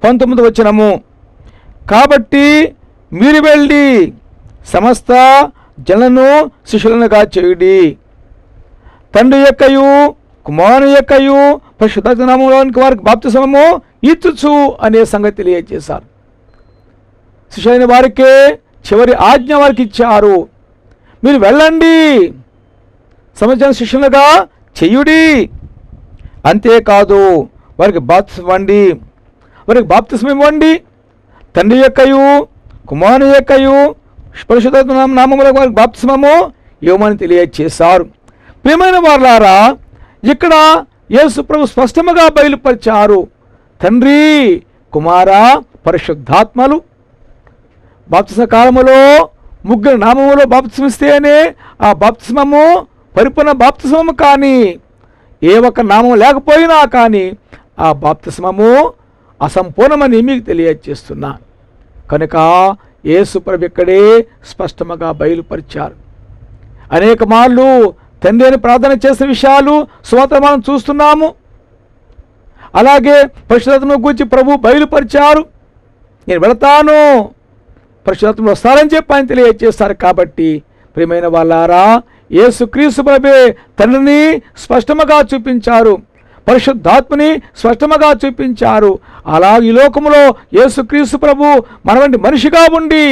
19వ వచనము, కాబట్టి మీరు వెళ్ళి సమస్త జనులను శిష్యులనుగా చేయుడి, తండ్రి యొక్కయు కుమారుని యొక్కయు పరిశుద్ధాత్మ నామములోనికి వారికి బాప్తిసమము ఇచ్చుచు అనే సంగతి తెలియజేశారు. శిష్యులైన వారికే చివరి ఆజ్ఞ వారికి ఇచ్చారు. మీరు వెళ్ళండి, సమస్త శిష్యులుగా చెయ్యుడి. అంతేకాదు వారికి బాప్తిసం ఇవ్వండి, వారికి బాప్తిసం ఇవ్వండి, తండ్రి యొక్కయు కుమారుని యొక్కయు పరిశుద్ధాత్మ నామములో వారికి బాప్తిసమము ఇవ్వమని తెలియజేశారు. ప్రియమైన వారులారా, ఇక్కడ యేసు ప్రభు స్పష్టముగా బయలుపరిచారు. తండ్రి కుమార పరిశుద్ధాత్మలు బాప్తిస్మ కాలములో ముగ్గురు నామములో బాప్తిస్మిస్తేనే ఆ బాప్తిస్మము పరిపూర్ణ బాప్తిస్మము. కానీ ఏ ఒక్క నామం లేకపోయినా కానీ ఆ బాప్తిస్మము అసంపూర్ణమని మీకు తెలియజేస్తున్నా. కనుక యేసు ప్రభు ఇక్కడే స్పష్టముగా బయలుపరిచారు. అనేక మార్లు తండ్రి అని ప్రార్థన చేసిన విషయాలు సువార్తలో మనం చూస్తున్నాము. అలాగే పరిశుద్ధాత్మను గురించి ప్రభు బయలుపరిచారు. నేను వెళతాను, పరిశుద్ధాత్మలు వస్తారని చెప్పి ఆయన తెలియజేస్తారు. కాబట్టి ప్రియమైన వాళ్ళారా, యేసుక్రీస్తు ప్రభువే తండ్రిని స్పష్టముగా చూపించారు, పరిశుద్ధాత్మని స్పష్టముగా చూపించారు. అలా ఈ లోకములో యేసుక్రీస్తు ప్రభు మన వంటి మనిషిగా ఉండి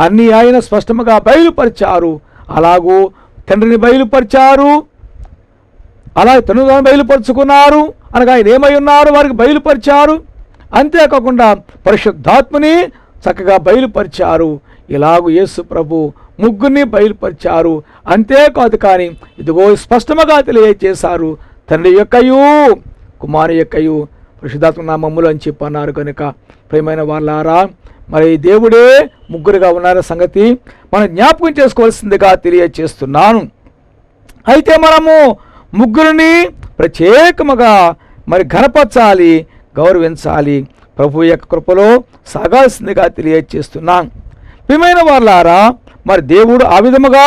అన్నీ ఆయన స్పష్టముగా బయలుపరిచారు. అలాగూ తండ్రిని బయలుపరిచారు, అలా తండ్రిని బయలుపరుచుకున్నారు. అనగా ఆయన ఏమై ఉన్నారు వారికి బయలుపరిచారు. అంతేకాకుండా పరిశుద్ధాత్మని చక్కగా బయలుపరిచారు. ఇలాగూ యేసు ప్రభు ముగ్గురిని బయలుపరిచారు. అంతేకాదు కానీ ఇదిగో స్పష్టముగా తెలియజేశారు, తండ్రి యొక్కయు కుమారు యొక్కయు పరిశుద్ధాత్మ నామములు అని చెప్పి అన్నారు. కనుక ప్రియమైన వాళ్ళారా, మరి దేవుడే ముగ్గురుగా ఉన్నారన్న సంగతి మనం జ్ఞాపకం చేసుకోవాల్సిందిగా తెలియజేస్తున్నాను. అయితే మనము ముగ్గురిని ప్రత్యేకముగా మరి ఘనపరచాలి, గౌరవించాలి, ప్రభు యొక్క కృపలో సాగాల్సిందిగా తెలియజేస్తున్నాను. ప్రియమైన వాళ్ళారా, మరి దేవుడు ఆ విధముగా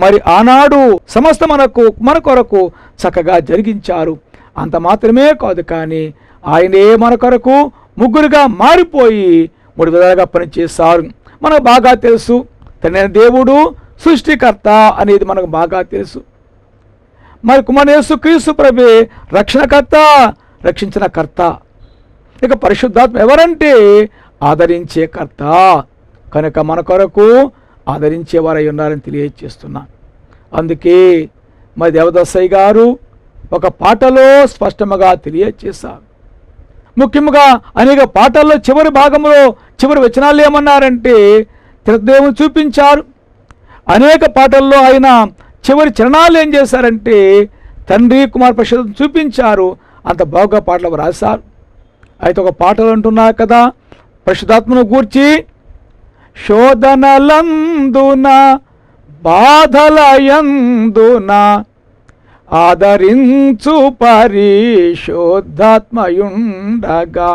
మరి ఆనాడు సమస్త మన కొరకు చక్కగా జరిగించారు. అంత మాత్రమే కాదు, కానీ ఆయనే మన కొరకు ముగ్గురుగా మారిపోయి మూడు విధాలుగా పనిచేశారు. మనకు బాగా తెలుసు, తండ్రి దేవుడు సృష్టికర్త అనేది మనకు బాగా తెలుసు. మరి కుమారుడు యేసుక్రీస్తు ప్రభువే రక్షణకర్త, రక్షించిన కర్త. ఇక పరిశుద్ధాత్మ ఎవరంటే ఆదరించే కర్త. కనుక మన కొరకు ఆదరించేవారై ఉన్నారని తెలియజేస్తున్నా. అందుకే మరి దేవదాసయ్య గారు ఒక పాటలో స్పష్టముగా తెలియజేశారు. ముఖ్యంగా అనేక పాటల్లో చివరి భాగంలో చివరి వచనాలు ఏమన్నారంటే త్రిదేవుని చూపించారు. అనేక పాటల్లో ఆయన చివరి చరణాలు ఏం చేశారంటే తండ్రి కుమార్ పరిశుద్ధం చూపించారు. అంత బాగా పాటలు రాశారు. అయితే ఒక పాటలు అంటున్నారు కదా, పరిశుద్ధాత్మను గూర్చి శోధనలందున బాధలయందున ఆదరించు పరిశుద్ధాత్మయుండగా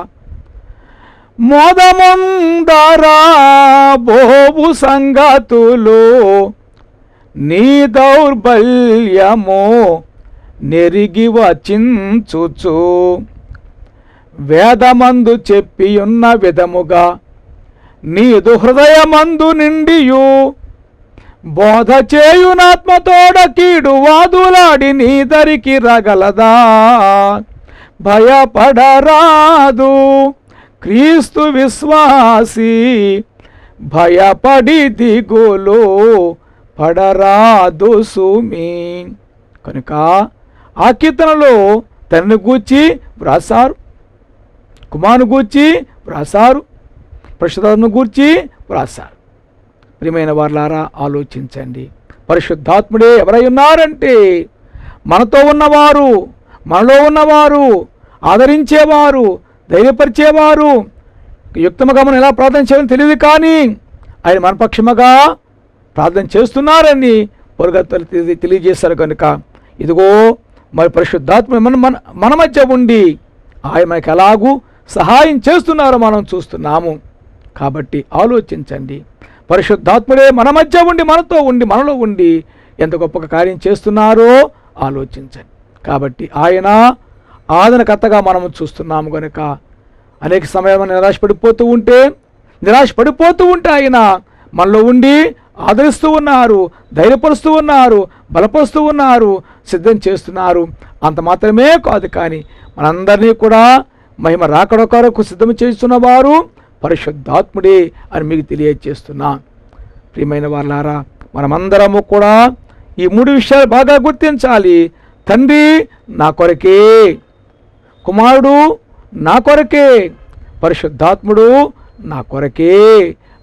మోదముందరా బోవు సంగతులు నీ దౌర్బల్యము నెరిగి వచించుచు వేదమందు చెప్పియున్న విధముగా నీదు హృదయమందు నిండియు బోధ చేయునాత్మతోడ కీడు వాదులాడి నీ దరికి రగలదా. భయపడరాదు క్రీస్తు విశ్వాసి, భయపడి దిగులు పడరాదు సుమి. కనుక ఆ కీర్తనలో తనను గూర్చి వ్రాసారు, కుమారుని గూర్చి వ్రాసారు, పరిశుద్ధాత్మను గూర్చి వ్రాసారు. ప్రియమైన వారులారా ఆలోచించండి. పరిశుద్ధాత్ముడే ఎవరై ఉన్నారంటే మనతో ఉన్నవారు, మనలో ఉన్నవారు, ఆదరించేవారు, ధైర్యపరిచేవారు. యుక్తముగా మనం ఎలా ప్రార్థన చేయాలని తెలియదు, కానీ ఆయన మన పక్షముగా ప్రార్థన చేస్తున్నారని పొరుగత్తలు తెలియజేశారు. కనుక ఇదిగో మరి పరిశుద్ధాత్మ మన మధ్య ఉండి ఆయన మనకి ఎలాగూ సహాయం చేస్తున్నారో మనం చూస్తున్నాము. కాబట్టి ఆలోచించండి. పరిశుద్ధాత్ముడే మన మధ్య ఉండి, మనతో ఉండి, మనలో ఉండి ఎంత గొప్ప కార్యం చేస్తున్నారో ఆలోచించండి. కాబట్టి ఆయన ఆదరణకర్తగా మనము చూస్తున్నాము. కనుక అనేక సమయాలు నిరాశపడిపోతూ ఉంటే ఆయన మనలో ఉండి ఆదరిస్తూ ఉన్నారు, ధైర్యపరుస్తూ ఉన్నారు, బలపరుస్తూ ఉన్నారు, సిద్ధం చేస్తున్నారు. అంత మాత్రమే కాదు, కానీ మనందరినీ కూడా మహిమ రాకడ కొరకు సిద్ధం చేస్తున్నవారు పరిశుద్ధాత్ముడే అని మీకు తెలియజేస్తున్నా. ప్రియమైన వాళ్ళారా, మనమందరము కూడా ఈ మూడు విషయాలు బాగా గుర్తించాలి. తండ్రి నా కొరకే, కుమారుడు నా కొరకే, పరిశుద్ధాత్ముడు నా కొరకే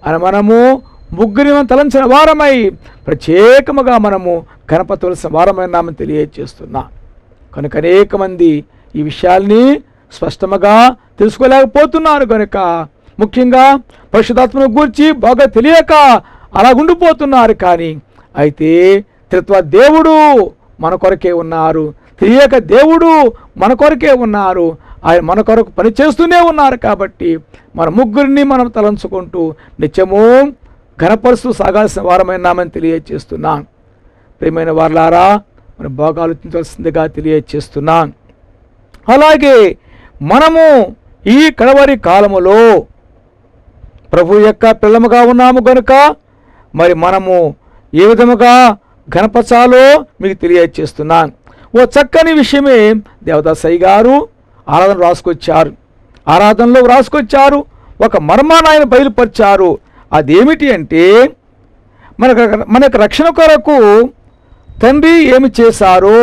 అని మనము ముగ్గురి తలంచిన వారమై ప్రత్యేకముగా మనము కనపరచవలసిన వారమైనామని తెలియజేస్తున్నా. కనుక అనేక మంది ఈ విషయాల్ని స్పష్టముగా తెలుసుకోలేకపోతున్నారు. కనుక ముఖ్యంగా పరిశుద్ధాత్మను గూర్చి బాగా తెలియక అలాగుండిపోతున్నారు. కానీ అయితే త్రిత్వ దేవుడు మన కొరకే ఉన్నారు, తెలియక దేవుడు మన కొరకే ఉన్నారు, ఆయన మన కొరకు పనిచేస్తూనే ఉన్నారు. కాబట్టి మన ముగ్గురిని మనం తలంచుకుంటూ నిత్యము ఘనపరుస్తూ సాగాల్సిన వారమైనామని తెలియజేస్తున్నాను. ప్రియమైన వారులారా, మనం బాగా ఆలోచించాల్సిందిగా తెలియజేస్తున్నాను. అలాగే మనము ఈ కడవరి కాలములో ప్రభు యొక్క పిల్లముగా ఉన్నాము కనుక మరి మనము ఏ విధముగా ఘనపరచాలో మీకు తెలియజేస్తున్నాను. ఓ చక్కని విషయమే దేవదాసయ్య గారు ఆరాధనలో రాసుకొచ్చారు. ఒక మర్మాన్ని ఆయన బయలుపరిచారు. అదేమిటి అంటే మనకు రక్షణ కొరకు తండ్రి ఏమి చేశారో,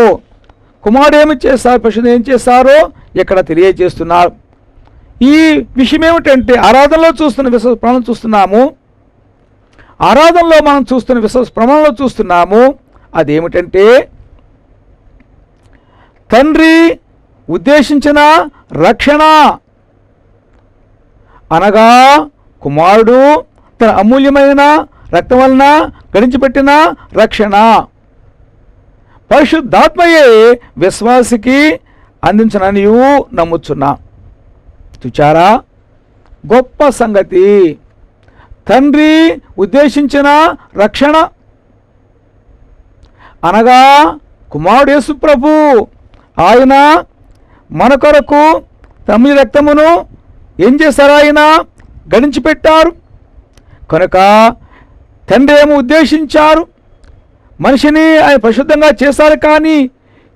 కుమారుడు ఏమి చేశారు, పరిశుద్ధుడు ఏం చేశారో ఇక్కడ తెలియజేస్తున్నారు. ఈ విషయం ఏమిటంటే ఆరాధనలో చూస్తున్న విశ్వాస ప్రమాణం చూస్తున్నాము. ఆరాధనలో మనం చూస్తున్న విశ్వాస ప్రమాణంలో చూస్తున్నాము. అదేమిటంటే తండ్రి ఉద్దేశించిన రక్షణ అనగా కుమారుడు తన అమూల్యమైన రక్తం వలన గడించిపెట్టిన రక్షణ పరిశుద్ధాత్మయే విశ్వాసికి అందించననియు నమ్ముచున్నా. చూచారా, గొప్ప సంగతి. తండ్రి ఉద్దేశించిన రక్షణ అనగా కుమారుడు యేసు ప్రభు ఆయన మన కొరకు తమ రక్తమును ఏం చేశారు? ఆయన గడించి పెట్టారు. కనుక తండ్రి ఏమో ఉద్దేశించారు, మనిషిని ఆయన పరిశుద్ధంగా చేశారు. కానీ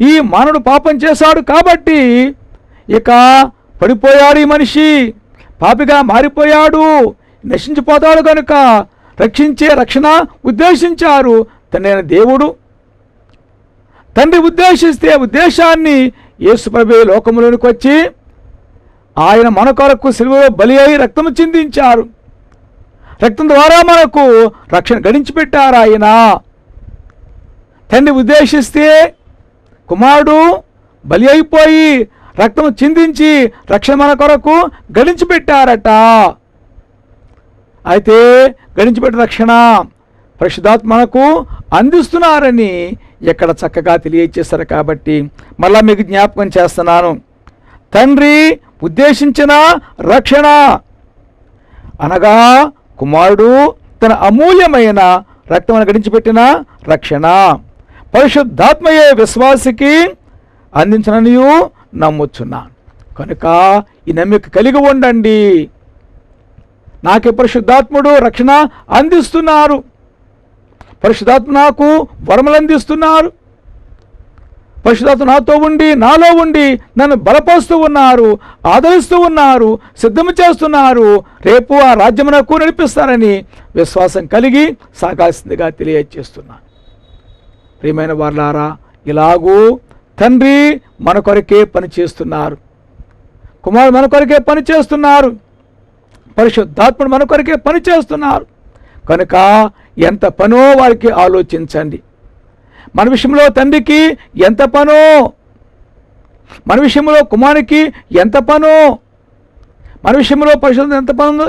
ఈ మానవుడు పాపం చేశాడు కాబట్టి ఇక పడిపోయాడు, ఈ మనిషి పాపిగా మారిపోయాడు, నశించిపోతాడు. కనుక రక్షించే రక్షణ ఉద్దేశించారు తండ్రి అయిన దేవుడు. తండ్రి ఉద్దేశిస్తే ఉద్దేశాన్ని యేసుప్రభువే లోకంలోనికి వచ్చి ఆయన మన కొరకు సిలువలో బలి అయి రక్తము చిందించారు. రక్తం ద్వారా మనకు రక్షణ గడించి పెట్టారు ఆయన. తండ్రి ఉద్దేశిస్తే కుమారుడు బలి అయిపోయి రక్తము చిందించి రక్షణ మన కొరకు గడించి పెట్టారట. అయితే గడించిపెట్టిన రక్షణ పరిశుద్ధాత్మ మనకు అందిస్తున్నారని ఎక్కడ చక్కగా తెలియచేశారు. కాబట్టి మళ్ళా మీకు జ్ఞాపకం చేస్తున్నాను, తండ్రి ఉద్దేశించిన రక్షణ అనగా కుమారుడు తన అమూల్యమైన రక్తమును గడించిపెట్టిన రక్షణ పరిశుద్ధాత్మయే విశ్వాసికి అందించననియు నమ్ముచున్నాను. కనుక ఈ నమ్మిక కలిగి ఉండండి. నాకే పరిశుద్ధాత్ముడు రక్షణ అందిస్తున్నారు, పరిశుద్ధాత్మ నాకు వరములు అందిస్తున్నారు, పరిశుద్ధాత్మ నాతో ఉండి నాలో ఉండి నన్ను బలపరుస్తూ ఉన్నారు, ఆదరిస్తూ ఉన్నారు, సిద్ధము చేస్తున్నారు. రేపు ఆ రాజ్యమునకు నడిపిస్తారని విశ్వాసం కలిగి సాగాల్సిందిగా తెలియజేస్తున్నాను. ప్రియమైన వారలారా, ఇలాగూ తండ్రి మన కొరకే పని చేస్తున్నారు, కుమారుడు మన కొరకే పని చేస్తున్నారు, పరిశుద్ధాత్ముడు మన కొరకే పని చేస్తున్నారు. కనుక ఎంత పనో వారికి ఆలోచించండి. మన విషయంలో తండ్రికి ఎంత పనో, మన విషయంలో కుమారునికి ఎంత పనో, మన విషయంలో పరిశుద్ధం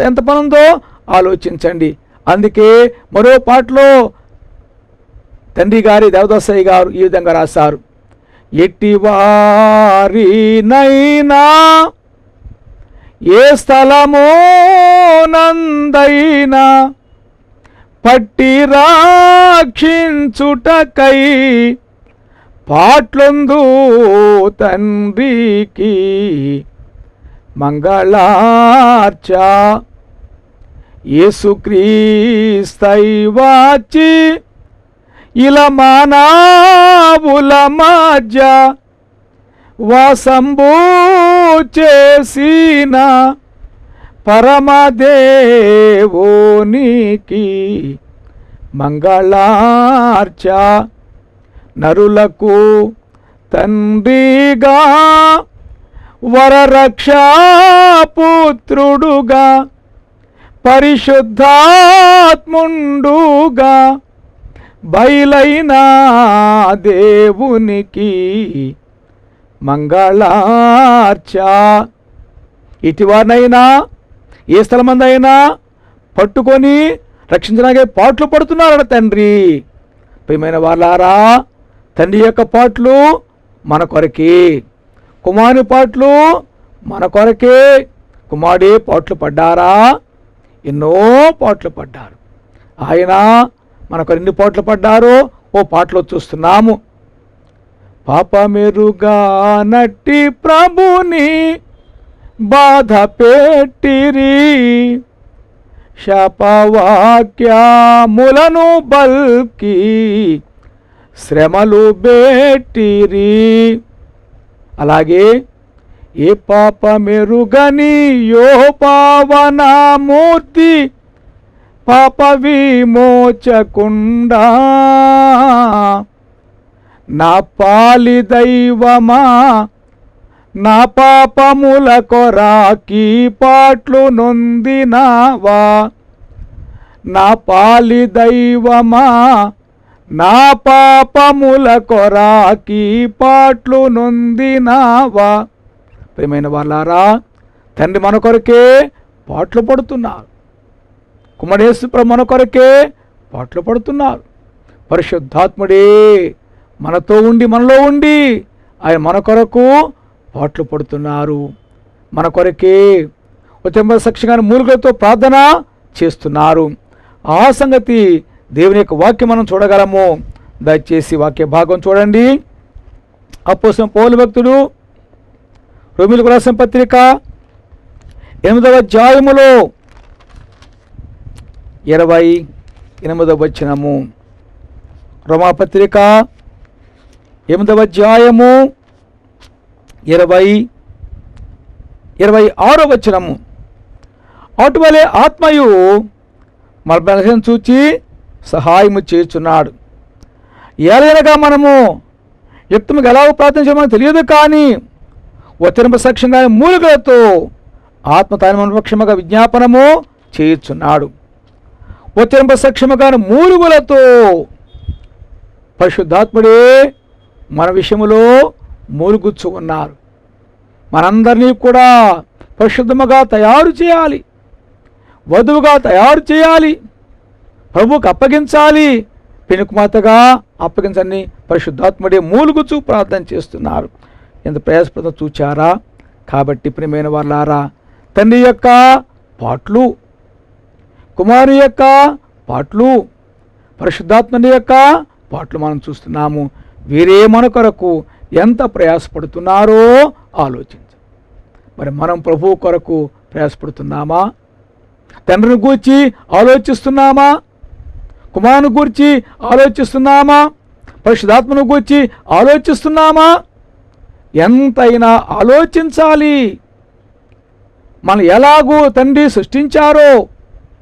ఎంత పనుందో ఆలోచించండి. అందుకే మరో పాటలో తండ్రి గారి దేవదాసయ్య గారు ఈ విధంగా రాశారు, ఎట్టివారినైనా ఏ స్థలమో నందైనా పట్టి రాక్షించుటకై పాట్లొందు తండ్రికి మంగళార్చ యేసుక్రీస్తై వచ్చి ఇలా మానవుల మధ్య వాసంబు చేసిన పరమదేవునికి మంగళార్చ నరులకు తండ్రిగా వరరక్షాపుత్రుడుగా పరిశుద్ధాత్ముండుగా బయలైన దేవునికి మంగళార్చ. ఇటీవారినైనా ఏ స్థలమందైనా పట్టుకొని రక్షించడానికి పాటలు పడుతున్నారట తండ్రి. ప్రియమైన వారలారా, తండ్రి యొక్క పాటలు మన కొరకే, కుమారుని పాటలు మన కొరకే. కుమారుడే పాటలు పడ్డారా? ఎన్నో పాటలు పడ్డారు. ఆయన మనకు ఎన్ని పాటలు పడ్డారో ఓ పాటలో చూస్తున్నాము. పాపమెరుగా నట్టి ప్రభుని బాధ పెట్టిరి, శాపవాక్యములను బల్కి శ్రమలు బెట్టిరి. అలాగే ఏ పాపమెరుగని యో పావనమూర్తి పాప విమోచకుండా నా పాలి దైవమా నా పాపముల కొరాకి పాట్లు నొందినావా, నా పాలి దైవమా నా పాపముల కొరాకి పాట్లు నొందినావా. ప్రియమైన వాళ్ళారా, తండ్రి మన కొరకే పాటలు పడుతున్నారు, కుమారుడు మన కొరకే పాటలు పడుతున్నారు. పరిశుద్ధాత్ముడే మనతో ఉండి మనలో ఉండి ఆయన మన కొరకు పాటలు పడుతున్నారు. మన కొరకే ఉత్తమ సాక్షిగాని మూలుగులతో ప్రార్థన చేస్తున్నారు. ఆ సంగతి దేవుని యొక్క వాక్యం మనం చూడగలము. దయచేసి వాక్య భాగం చూడండి. అపోస్తలుడైన పౌలు భక్తుడు రోమీయులకు రాసిన పత్రిక 8వ అధ్యాయములో 28వ వచనము. రోమాపత్రిక 8వ అధ్యాయము 26వ వచనము. అటువలే ఆత్మయు మన బలహీనతను చూచి సహాయము చేయుచున్నాడు. ఏలైనగా మనము యుక్తముగా ఎలా ప్రార్థించాలో మనకు తెలియదు, కానీ ఉత్తరింప సాక్ష్యంగా మూలికలతో ఆత్మ తాను మన పక్షముగా విజ్ఞాపనము చేయుచున్నాడు. ఉత్తరింప సాక్ష్యముగా మూలుగులతో పరిశుద్ధాత్ముడే మన విషయములో మూలుగుచ్చు ఉన్నారు. మనందరినీ కూడా పరిశుద్ధముగా తయారు చేయాలి, వధువుగా తయారు చేయాలి, ప్రభువుకు అప్పగించాలి, పెనుకుమాతగా అప్పగించని పరిశుద్ధాత్ముడే మూలుగుచూ ప్రార్థన చేస్తున్నారు. ఎంత ప్రయాసపడతో చూచారా? కాబట్టి ప్రియమైన వాళ్ళారా, తండ్రి యొక్క పాటలు, కుమారు యొక్క పాటలు, పరిశుద్ధాత్మని యొక్క పాటలు మనం చూస్తున్నాము. వీరే మన కొరకు ఎంత ప్రయాసపడుతున్నారో ఆలోచించు. మరి మనం ప్రభువు కొరకు ప్రయాసపడుతున్నామా? తండ్రిని గూర్చి ఆలోచిస్తున్నామా? కుమారుని గూర్చి ఆలోచిస్తున్నామా? పరిశుద్ధాత్మను గూర్చి ఆలోచిస్తున్నామా? ఎంతైనా ఆలోచించాలి. మనం ఎలాగూ తండ్రి సృష్టించారో,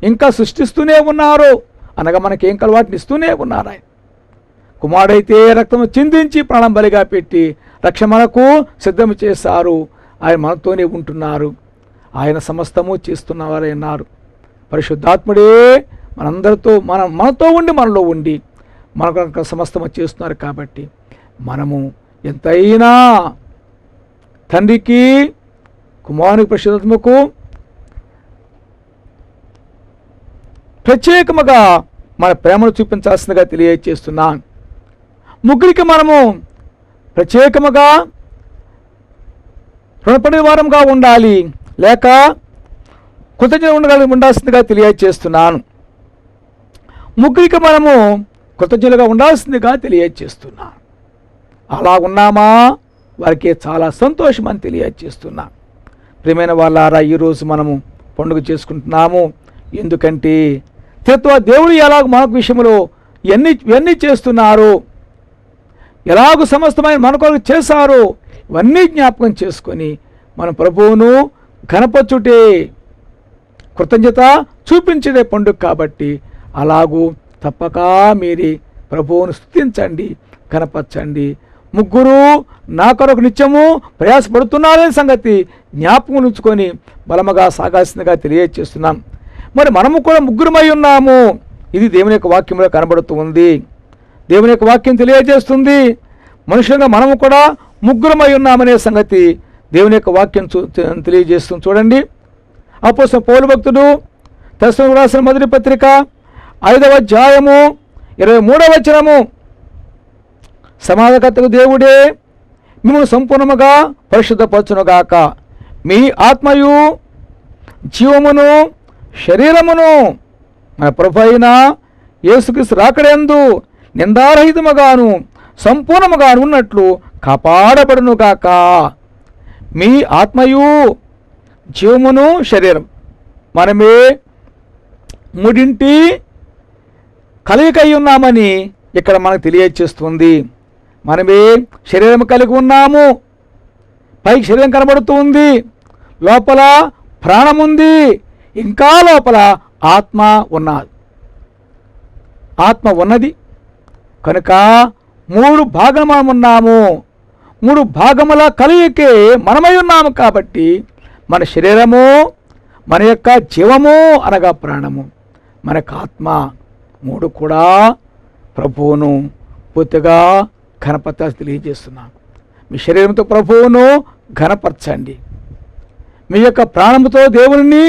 ఇంకా సృష్టిస్తూనే ఉన్నారో, అనగా మనకేం కలవాటిని ఇస్తూనే ఉన్నారు. ఆయన కుమారుడైతే రక్తము చిందించి ప్రాణం బలిగా పెట్టి రక్షణ మనకు సిద్ధం చేశారు. ఆయన మనతోనే ఉంటున్నారు. ఆయన సమస్తము చేస్తున్నవారై ఉన్నారు. పరిశుద్ధాత్ముడే మనందరితో మనతో ఉండి మనలో ఉండి మనకు సమస్తము చేస్తున్నారు. కాబట్టి మనము ఎంతైనా తండ్రికి, కుమారునికి, పరిశుద్ధాత్మకు ప్రత్యేకముగా మన ప్రేమను చూపించాల్సిందిగా తెలియజేస్తున్నాను. ముగ్గురికి మనము ప్రత్యేకముగా రుణపడిన వారంగా ఉండాలి, లేక కృతజ్ఞత ఉండాల్సిందిగా తెలియజేస్తున్నాను. ముగ్గురికి మనము కృతజ్ఞతగా ఉండాల్సిందిగా తెలియజేస్తున్నాను. అలా ఉన్నామా? వారికి చాలా సంతోషం అని తెలియజేస్తున్నా. ప్రియమైన వాళ్ళారా, ఈరోజు మనము పండుగ చేసుకుంటున్నాము. ఎందుకంటే దేవుడు ఎలాగ మనకు విషయంలో ఇవన్నీ చేస్తున్నారు, ఎలాగూ సమస్తమైన మన కొరకు చేశారో ఇవన్నీ జ్ఞాపకం చేసుకొని మన ప్రభువును ఘనపరచుటే, కృతజ్ఞత చూపించడే పండుగ. కాబట్టి అలాగూ తప్పక మీరి ప్రభువును స్తుతించండి, ఘనపరచండి. ముగ్గురు నా కొరకు నిత్యము ప్రయాసపడుతున్నారనే సంగతి జ్ఞాపకం ఉంచుకొని బలముగా సాగాల్సిందిగా తెలియజేస్తున్నాం. మరి మనము కూడా ముగ్గురమై ఉన్నాము. ఇది దేవుని యొక్క వాక్యంలో కనబడుతూ ఉంది. దేవుని యొక్క వాక్యం తెలియజేస్తుంది. మనుషులుగా మనము కూడా ముగ్గురమై ఉన్నామనే సంగతి దేవుని యొక్క వాక్యం తెలియజేస్తుంది. చూడండి, అపోస్తలుడైన పౌలు భక్తుడు తెస్సలోనికీయులకు రాసిన మొదటి పత్రిక 5వ అధ్యాయము 23వ వచనము. సమాధానకర్తకు దేవుడే మిమ్మల్ని సంపూర్ణముగా పరిశుద్ధపరచునుగాక, మీ ఆత్మయు జీవమును శరీరమును మన ప్రభు అయిన యేసుక్రీస్తు రాకడయందు నిందారహితముగాను సంపూర్ణముగాను ఉన్నట్లు కాపాడబడునుగాక. మీ ఆత్మయు జీవమును శరీరం మనమే మూడింటి కలయికై ఉన్నామని ఇక్కడ మనకు తెలియజేస్తుంది. మనమే శరీరం కలిగి ఉన్నాము. పైకి శరీరం కనబడుతూ ఉంది, లోపల ప్రాణం ఉంది, ఇంకా లోపల ఆత్మ ఉన్నది. ఆత్మ ఉన్నది కనుక 3 భాగం మనం ఉన్నాము. 3 భాగముల కలయికే మనమై ఉన్నాము. కాబట్టి మన శరీరము, మన యొక్క జీవము అనగా ప్రాణము, మనకు ఆత్మ 3 కూడా ప్రభువును పూర్తిగా ఘనపరచాలని తెలియజేస్తున్నాను. మీ శరీరంతో ప్రభువును ఘనపరచండి, మీ యొక్క ప్రాణముతో దేవుని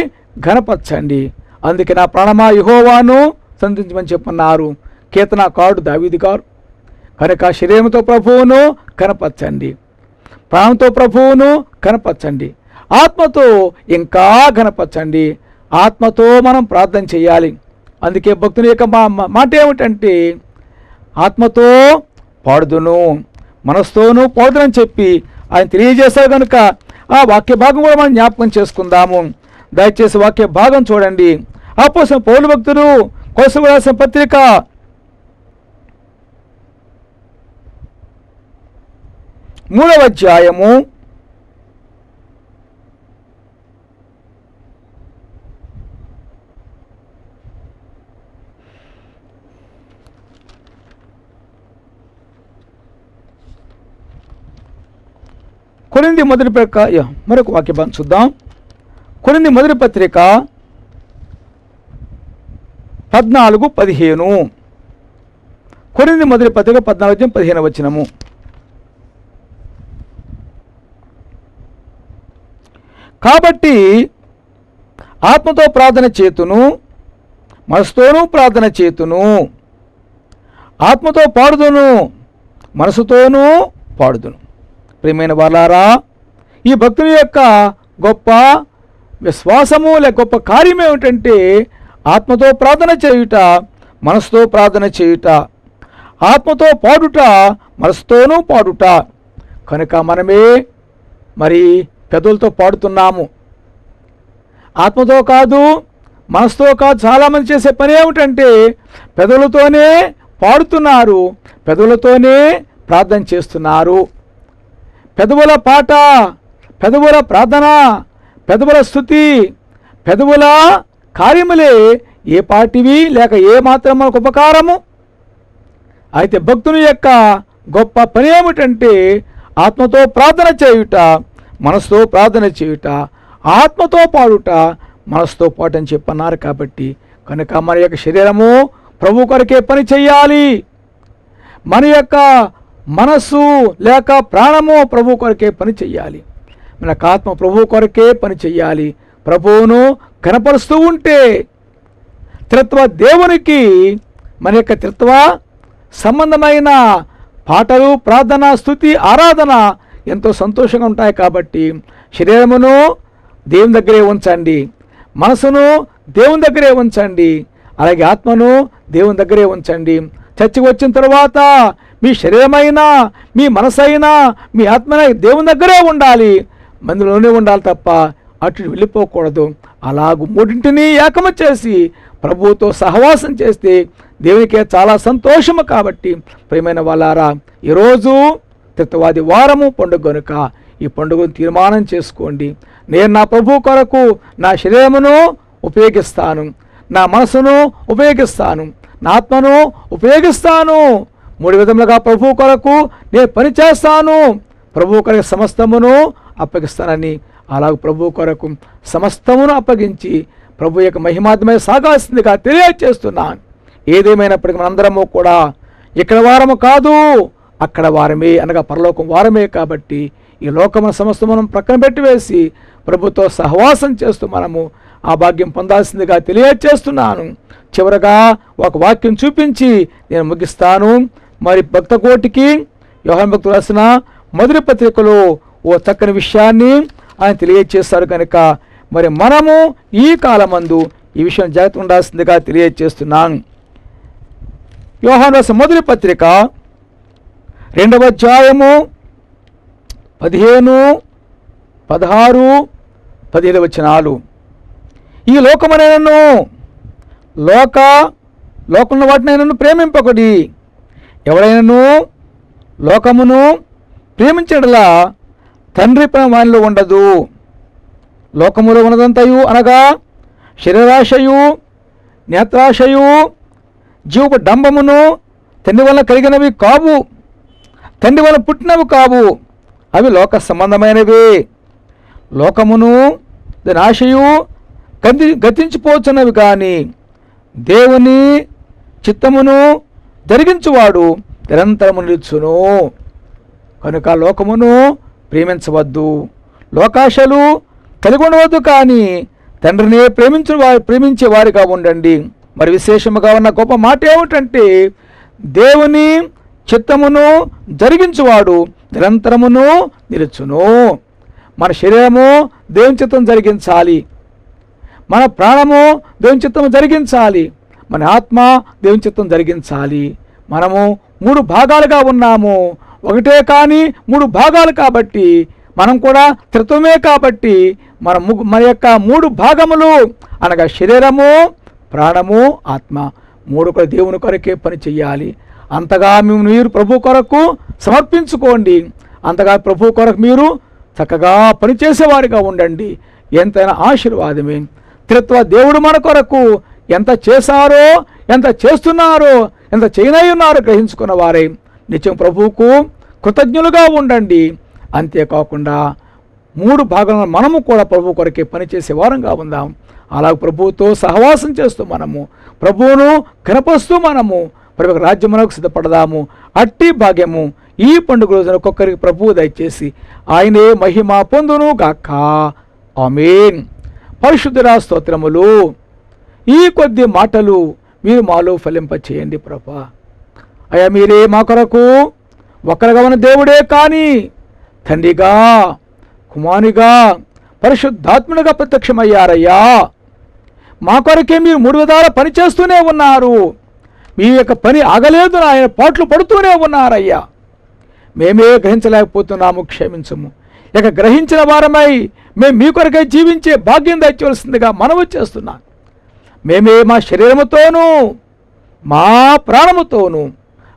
ఘనపరచండి. అందుకే నా ప్రాణమా యెహోవాను సంతించమని చెప్పున్నారు కీర్తనకారుడు దావీదు గారు. కనుక శరీరంతో ప్రభువును ఘనపరచండి, ప్రాణంతో ప్రభువును ఘనపరచండి, ఆత్మతో ఇంకా ఘనపరచండి. ఆత్మతో మనం ప్రార్థన చేయాలి. అందుకే భక్తుని యొక్క మాట ఏమిటంటే, ఆత్మతో పాడుదును మనస్తోనూ పాడుదునని చెప్పి ఆయన తెలియజేశారు. కనుక ఆ వాక్య భాగం కూడా మనం జ్ఞాపకం చేసుకుందాము. దయచేసి వాక్య భాగం చూడండి. అపోస్తలుడైన పౌలు భక్తుడు కొలస్సీయులకు రాసిన పత్రిక 3వ అధ్యాయము 1 మరొక వాక్య భాగం చూద్దాం. కొరింథీ మొదటి పత్రిక 14:15. కొరింథీ మొదటి పత్రిక 14:15 వచనము. కాబట్టి ఆత్మతో ప్రార్థన చేతును, మనసుతోనూ ప్రార్థన చేతును, ఆత్మతో పాడుదును, మనసుతోనూ పాడుదును. ప్రియమైన వారలారా, ఈ భక్తుని యొక్క గొప్ప విశ్వాసము లేక గొప్ప కార్యం ఏమిటంటే ఆత్మతో ప్రార్థన చేయుట, మనసుతో ప్రార్థన చేయుట, ఆత్మతో పాడుట, మనసుతోనూ పాడుట. కనుక మనమే మరి పెదవులతో పాడుతున్నాము, ఆత్మతో కాదు, మనసుతో కాదు. చాలామంది చేసే పని ఏమిటంటే పెదవులతోనే పాడుతున్నారు, పెదవులతోనే ప్రార్థన చేస్తున్నారు. పెదవుల పాట, పెదవుల ప్రార్థన, పెదవుల స్తుతి, పెదవుల కార్యములే ఏ పాటివి లేక ఏ మాత్రం మనకు ఉపకారము. అయితే భక్తుని యొక్క గొప్ప పని ఏమిటంటే ఆత్మతో ప్రార్థన చేయుట, మనసుతో ప్రార్థన చేయుట, ఆత్మతో పాడుట, మనసుతో పాటు అని చెప్పన్నారు. కాబట్టి కనుక మన యొక్క శరీరము ప్రభు కొరకే పని చెయ్యాలి. మన యొక్క మనస్సు లేక ప్రాణము ప్రభు కొరకే పని చెయ్యాలి. మనకు ఆత్మ ప్రభు కొరకే పని చెయ్యాలి. ప్రభువును కనపరుస్తూ ఉంటే త్రిత్వ దేవునికి మన యొక్క త్రిత్వ సంబంధమైన పాటలు, ప్రార్థన, స్తుతి, ఆరాధన ఎంతో సంతోషంగా ఉంటాయి. కాబట్టి శరీరమును దేవుని దగ్గరే ఉంచండి, మనసును దేవుని దగ్గరే ఉంచండి, అలాగే ఆత్మను దేవుని దగ్గరే ఉంచండి. చర్చికి వచ్చిన తర్వాత మీ శరీరమైనా, మీ మనసైనా, మీ ఆత్మైనా దేవుని దగ్గరే ఉండాలి, మందిలోనే ఉండాలి తప్ప అటు వెళ్ళిపోకూడదు. అలాగూ మూడింటిని ఏకము చేసి ప్రభువుతో సహవాసం చేస్తే దేవునికే చాలా సంతోషము. కాబట్టి ప్రియమైన వాళ్ళారా, ఈరోజు త్రిత్వవాది వారము పండుగ కనుక ఈ పండుగను తీర్మానం చేసుకోండి. నేను నా ప్రభు కొరకు నా శరీరమును ఉపయోగిస్తాను, నా మనసును ఉపయోగిస్తాను, నా ఆత్మను ఉపయోగిస్తాను. 3 విధములుగా ప్రభు కొరకు నేను పని చేస్తాను, ప్రభు కొరకు సమస్తమును అప్పగిస్తానని. అలాగ ప్రభు కొరకు సమస్తమును అప్పగించి ప్రభు యొక్క మహిమాత్మై సాగాల్సిందిగా తెలియజేస్తున్నాను. ఏదేమైనప్పటికీ మనందరము కూడా ఇక్కడ వారము కాదు, అక్కడ వారమే, అనగా పరలోకం వారమే. కాబట్టి ఈ లోకమున సమస్తమును ప్రక్కన పెట్టివేసి ప్రభుతో సహవాసం చేస్తూ మనము ఆ భాగ్యం పొందాల్సిందిగా తెలియజేస్తున్నాను. చివరగా ఒక వాక్యం చూపించి నేను ముగిస్తాను. మరి భక్త కోటికి యోహాను భక్తుడు రాసిన మొదటి పత్రికలో ఓ చక్కని విషయాన్ని ఆయన తెలియజేస్తారు. కనుక మరి మనము ఈ కాలమందు ఈ విషయం జాగ్రత్త ఉండాల్సిందిగా తెలియజేస్తున్నాను. యోహాను రాసిన మొదటి పత్రిక 2వ అధ్యాయము 15, 16, 17 వచనాలు. ఈ లోకమునైనను లోకంలో వాటినైనను ప్రేమింపకుడి. ఎవడైనను లోకమును ప్రేమించడలా తండ్రి ప్రేమ వానిలో ఉండదు. లోకములో ఉన్నదంతయు అనగా శరీరాశయు, నేత్రాశయు, జీవపు డంబమును తండ్రి వలన కలిగినవి కావు, తండ్రి వలన పుట్టినవి కావు, అవి లోక సంబంధమైనవే. లోకమును దాని ఆశయు గతించిపోతున్నవి కానీ దేవుని చిత్తమును జరిగించువాడు నిరంతరము నిలుచును. కనుక లోకమును ప్రేమించవద్దు, లోకాశలు కలిగి ఉండవద్దు, కానీ తండ్రిని ప్రేమించే వారిగా ఉండండి. మరి విశేషముగా ఉన్న గొప్ప మాట ఏమిటంటే దేవుని చిత్తమును జరిగించువాడు నిరంతరమును నిలుచును. మన శరీరము దేవుని చిత్తం జరిగించాలి, మన ప్రాణము దేవుని చిత్తము జరిగించాలి, మన ఆత్మ దేవుని చిత్తం జరిగించాలి. మనము 3 భాగాలుగా ఉన్నాము, ఒకటే కానీ 3 భాగాలు. కాబట్టి మనం కూడా త్రిత్వమే కాబట్టి మన యొక్క 3 భాగములు అనగా శరీరము, ప్రాణము, ఆత్మ 3 కూడా దేవుని కొరకే పని చెయ్యాలి. అంతగా మీరు ప్రభు కొరకు సమర్పించుకోండి. అంతగా ప్రభు కొరకు మీరు చక్కగా పనిచేసేవారిగా ఉండండి. ఎంతైనా ఆశీర్వాదమే. త్రిత్వ దేవుడు మన కొరకు ఎంత చేశారో, ఎంత చేస్తున్నారో, ఎంత చేయనయ్యున్నారో గ్రహించుకున్న వారే నిత్యం ప్రభువుకు కృతజ్ఞులుగా ఉండండి. అంతేకాకుండా 3 భాగాలను మనము కూడా ప్రభు కొరకే పనిచేసే వారంగా ఉందాం. అలా ప్రభువుతో సహవాసం చేస్తూ మనము ప్రభువును కనపరుస్తూ మనము ప్రభు రాజ్యమునకు సిద్ధపడదాము. అట్టి భాగ్యము ఈ పండుగ రోజున ఒక్కొక్కరికి ప్రభువు దయచేసి ఆయనే మహిమ పొందును గాక. ఆమేన్. పరిశుద్ధుడా స్తోత్రములు. ఈ కొద్ది మాటలు మీరు మాలో ఫలింపచేయండి ప్రభా. అయ్యా మీరే మా కొరకు ఒక్కరుగా ఉన్న దేవుడే కానీ తండ్రిగా, కుమారునిగా, పరిశుద్ధాత్మునిగా ప్రత్యక్షమయ్యారయ్యా. మా కొరకే మీరు 3 విధాల పని చేస్తూనే ఉన్నారు. మీ యొక్క పని ఆగలేదు, ఆయన పాటలు పడుతూనే ఉన్నారయ్యా. మేమే గ్రహించలేకపోతున్నాము, క్షమించము. ఇక గ్రహించిన వారమై మేము మీ కొరకై జీవించే భాగ్యం దయచేవలసిందిగా మనవి చేస్తున్నాను. మేమే మా శరీరముతోనూ, మా ప్రాణముతోనూ,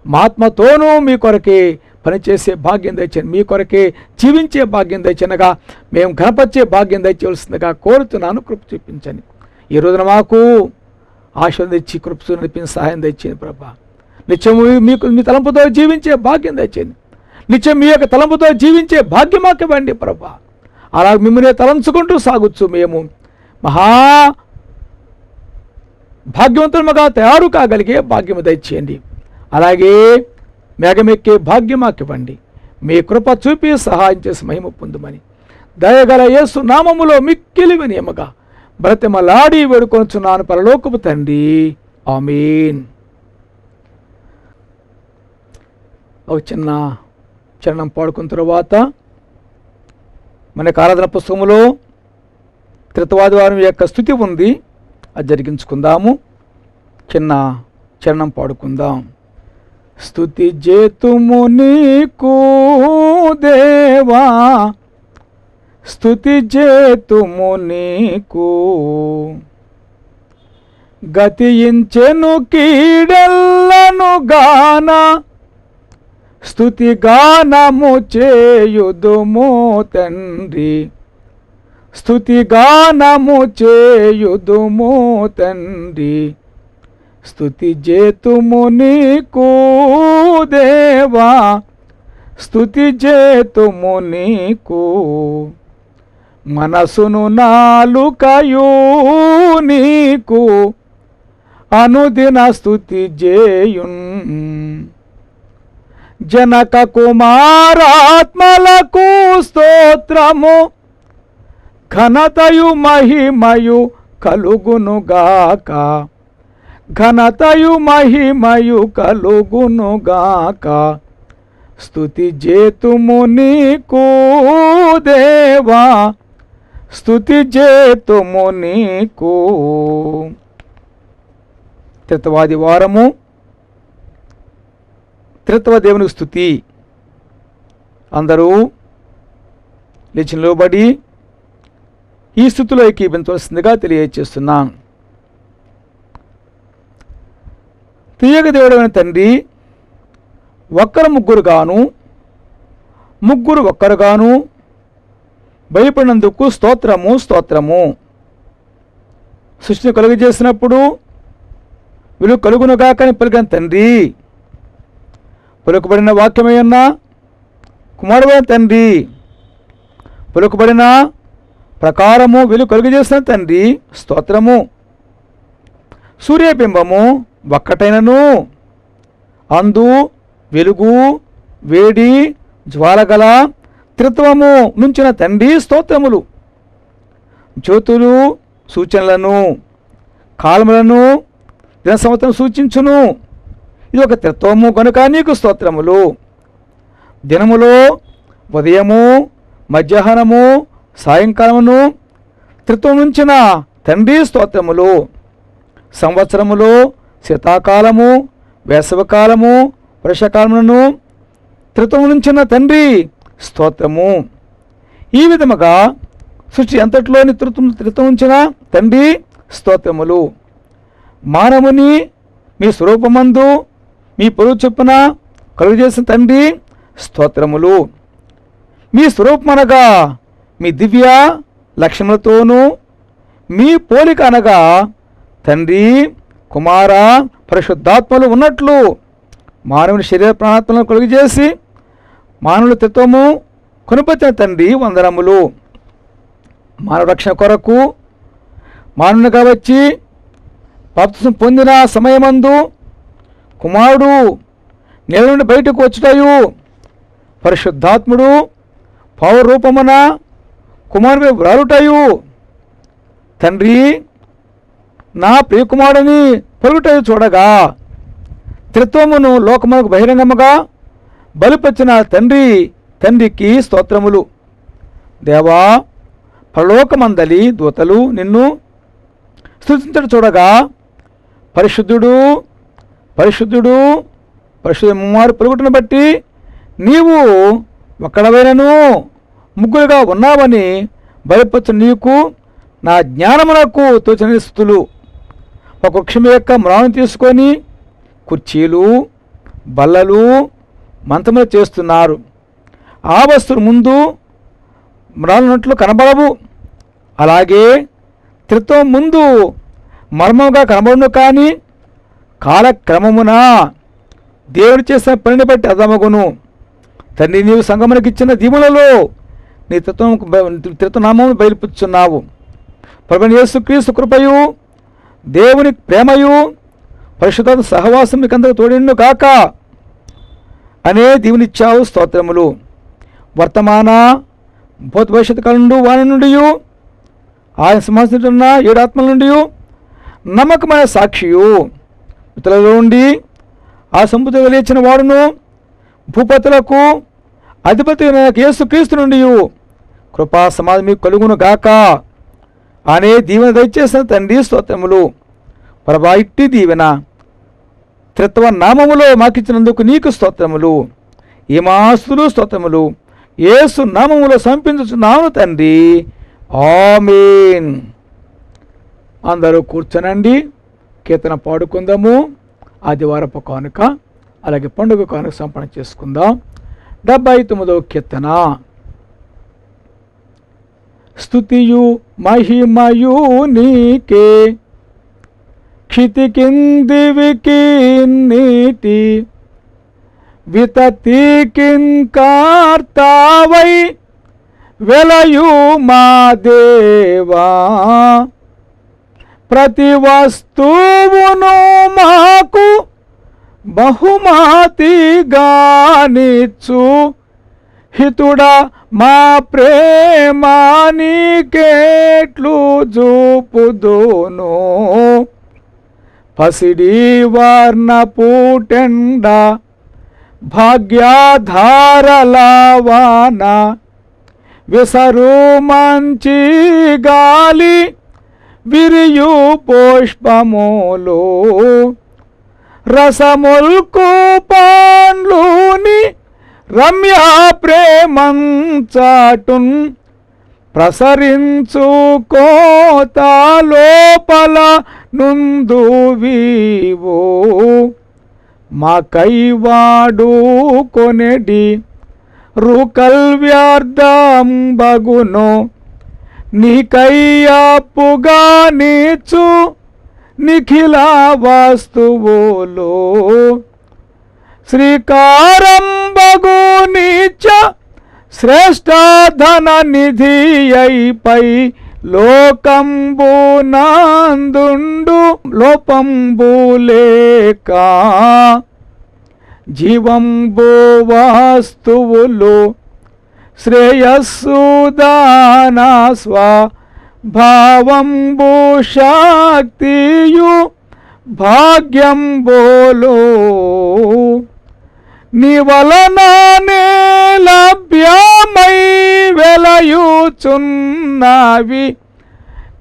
మా ఆత్మతోనూ మీ కొరకే పనిచేసే భాగ్యం దయచేయండి. మీ కొరకే జీవించే భాగ్యం దయచేనగా మేము ఘనపరిచే భాగ్యం దయచేవలసిందిగా కోరుతున్నాను. కృప చూపించండి. ఈ రోజున మాకు ఆశ తెచ్చి కృప నడిపించి సహాయం తెచ్చింది ప్రభా. నిత్యము మీకు మీ తలంపుతో జీవించే భాగ్యం తెచ్చింది. నిత్యం మీ యొక్క తలంపుతో జీవించే భాగ్యం మాకు ఇవ్వండి ప్రభా. అలా మిమ్మల్ని తలంచుకుంటూ సాగుచ్చు మేము మహా భాగ్యవంతులుగా తయారు కాగలిగే భాగ్యము దయచేయండి. అలాగే మేఘమెక్కే భాగ్యం మాకు ఇవ్వండి. మీ కృప చూపి సహాయం చేసి మహిమ పొందుమని దయగల యేసు నామములో మిక్కిలి వినియముగా బ్రతిమలాడి వేడుకొనుచున్నాను పరలోకపు తండ్రి. ఆమేన్. ఒక చిన్న చరణం పాడుకున్న తరువాత మనకు ఆరాధన పుస్తకములో త్రిత్వాదివారం యొక్క స్తుతి ఉంది, అది జరిగించుకుందాము. చిన్న చరణం పాడుకుందాం. స్తుతి జేతుము నీకు దేవా, స్తుతి జేతుము నీకు, గతించెను కీడెల్లను గాన, స్తుతి గానము చేయుదుము తండ్రి, స్తుతి గానము చేయుదుము తండ్రి, స్తుతి జేతుము నీకు దేవా, స్తుతి జేతుము నీకు, మనసును నాలుకయు నీకు అనుదిన స్తుతి జేయున్, జనక కుమారాత్మలకు స్తోత్రము, ఘనతయు మహిమయు కలుగునుగాక, ఘనతయు మహిమయు కలుగునుగాక, స్తుతి జేతుము నీకు దేవా, స్తుతి జేతుము నీకు. త్రిత్వాది వారము త్రిత్వ దేవుని స్తుతి. అందరూ లేచి నిలబడి ఈ స్థుతిలో ఏకీభించవలసిందిగా తెలియజేస్తున్నాం. తీయగ దేవుడైన తండ్రి, ఒక్కరు ముగ్గురుగాను, ముగ్గురు ఒక్కరుగాను భయపడినందుకు స్తోత్రము స్తోత్రము. సృష్టిని కలుగజేసినప్పుడు విలువ కలుగునుగాకని పలికిన తండ్రి, పలుకుబడిన వాక్యమయ్యన్న కుమారుడైన తండ్రి, పలుకుబడిన ప్రకారము వెలుగు కలుగజేసిన తండ్రి స్తోత్రము. సూర్యబింబము ఒక్కటైనను అందు వెలుగు వేడి జ్వాలగల త్రిత్వము నుంచిన తండ్రి స్తోత్రములు. జ్యోతులు సూచనలను, కాలములను, దిన సంవత్సరం సూచించును. ఇది ఒక త్రిత్వము కనుక నీకు స్తోత్రములు. దినములో ఉదయము, మధ్యాహ్నము, సాయంకాలమును త్రిత్వం నుంచిన తండ్రి స్తోత్రములు. సంవత్సరములో శీతాకాలము, వేసవకాలము, వర్షకాలములను త్రిత్వం నుంచిన తండ్రి స్తోత్రము. ఈ విధముగా సృష్టి అంతట్లోని త్రిత్వం ఉంచిన తండ్రి స్తోత్రములు. మానవుని మీ స్వరూపమందు మీ పొరుగు చొప్పున కలుగజేసిన తండ్రి స్తోత్రములు. మీ స్వరూపమనగా మీ దివ్య లక్షణములతోనూ మీ పోలిక అనగా తండ్రి కుమార పరిశుద్ధాత్మలు ఉన్నట్లు మానవుని శరీర ప్రాణాత్మలను కలుగజేసి మానవుల త్రిత్వము కొనుపొచ్చిన తండ్రి వందనములు. మానవ రక్షణ కొరకు మానవునిగా వచ్చి బాప్తిసం పొందిన సమయమందు కుమారుడు నేల నుండి బయటకు వచ్చుటయు పరిశుద్ధాత్ముడు పౌర రూపమున కుమారుడు వ్రాలుటయు తండ్రి నా ప్రియకుమారుని పలుకుటయు చూడగా త్రిత్వమును లోకమునకు బహిరంగముగా బలిపరిచిన తండ్రికి స్తోత్రములు. దేవా, పరలోకమందలి దూతలు నిన్ను స్తుతించడం చూడగా పరిశుద్ధుడు పరిశుద్ధుడు పరిశుద్ధ ముమ్మారు పలుకుటను బట్టి నీవు ఒక్కడవైనను ముగ్గురుగా ఉన్నావని బలిపరచు నీకు నా జ్ఞానమునకు తోచని స్తుతులు. ఒక వృక్షం యొక్క మ్రాను తీసుకొని కుర్చీలు బల్లలు మంచములు చేస్తున్నారు. ఆ వస్తువులు ముందు మ్రానున్నట్లు కనబడవు. అలాగే త్రిత్వం ముందు మర్మముగా కనబడును, కానీ కాలక్రమమున దేవుడు చేసిన పనిని బట్టి అర్థమగును. తండ్రి, నీవు సంగమునకు ఇచ్చిన దీవులలో నీ త్రిత్వనామమును బయలుపుచ్చున్నావు. ప్రభువైన యేసుక్రీస్తు కృపయు దేవుని ప్రేమయు పరిశుద్ధాత్మ సహవాసం మీకందరూ తోడిండు గాక అనే దీవునిచ్చావు. స్తోత్రములు. వర్తమాన భూత భవిష్యత్తు కాలం నుండి వాని నుండి ఆయన సింహాసనం 7 ఆత్మల నుండి నమ్మకమైన సాక్షియు ఇతరులలో ఉండి ఆ సంపద లేచిన వాడును భూపతులకు అధిపతి యేసుక్రీస్తు నుండి కృపా సమాధి మీకు కలుగును గాక అనే దీవెన దయచేసిన తండ్రి స్తోత్రములు. ప్రభా, ఇట్టి దీవెన త్రిత్వ నామములో మాకిచ్చినందుకు నీకు స్తోత్రములు. ఈ మాస్తులు స్తోత్రములు యేసు నామములో సమర్పించుచున్నాను తండ్రి. ఆమేన్. అందరూ కూర్చోనండి, కీర్తన పాడుకుందాము. ఆదివారపు కానుక అలాగే పండుగ కానుక సంపన్న చేసుకుందాం. 79వ కీర్తన. స్తుతియు మహిమయు నీకే క్షితి కిందివికి నీటి వితతి కింకార్తావై వెలయు మా దేవా. ప్రతి వస్తువును మాకు బహుమతిగానిచ్చు హితుడా మా ప్రేమానికేట్లు చూపుదును. పసిడి వర్ణపుటెండ భాగ్యధారలవాన విసరు మంచి గాలి విరియు పుష్పములు రసముల్కు పండ్లుని రమ్య ప్రేమంచాటున్ ప్రసరించు కోత లోపల నుందు వీవో. మాకైవాడు కొనెడి రుకల్ వ్యర్థం బగును నీకయ్యప్పుగా నీచు నిఖిల వస్తువులు. శ్రీకారం బగు నీచ శ్రేష్ఠ ధన నిధి అయిపై లోకంబు నందుండు లోపంబు లేక జీవంబు వస్తువులు శ్రేయస్సు దానా స్వభావంబు శక్తియు భాగ్యంబులు నీ వలననే లభ్యమై వెలయుచున్నవి.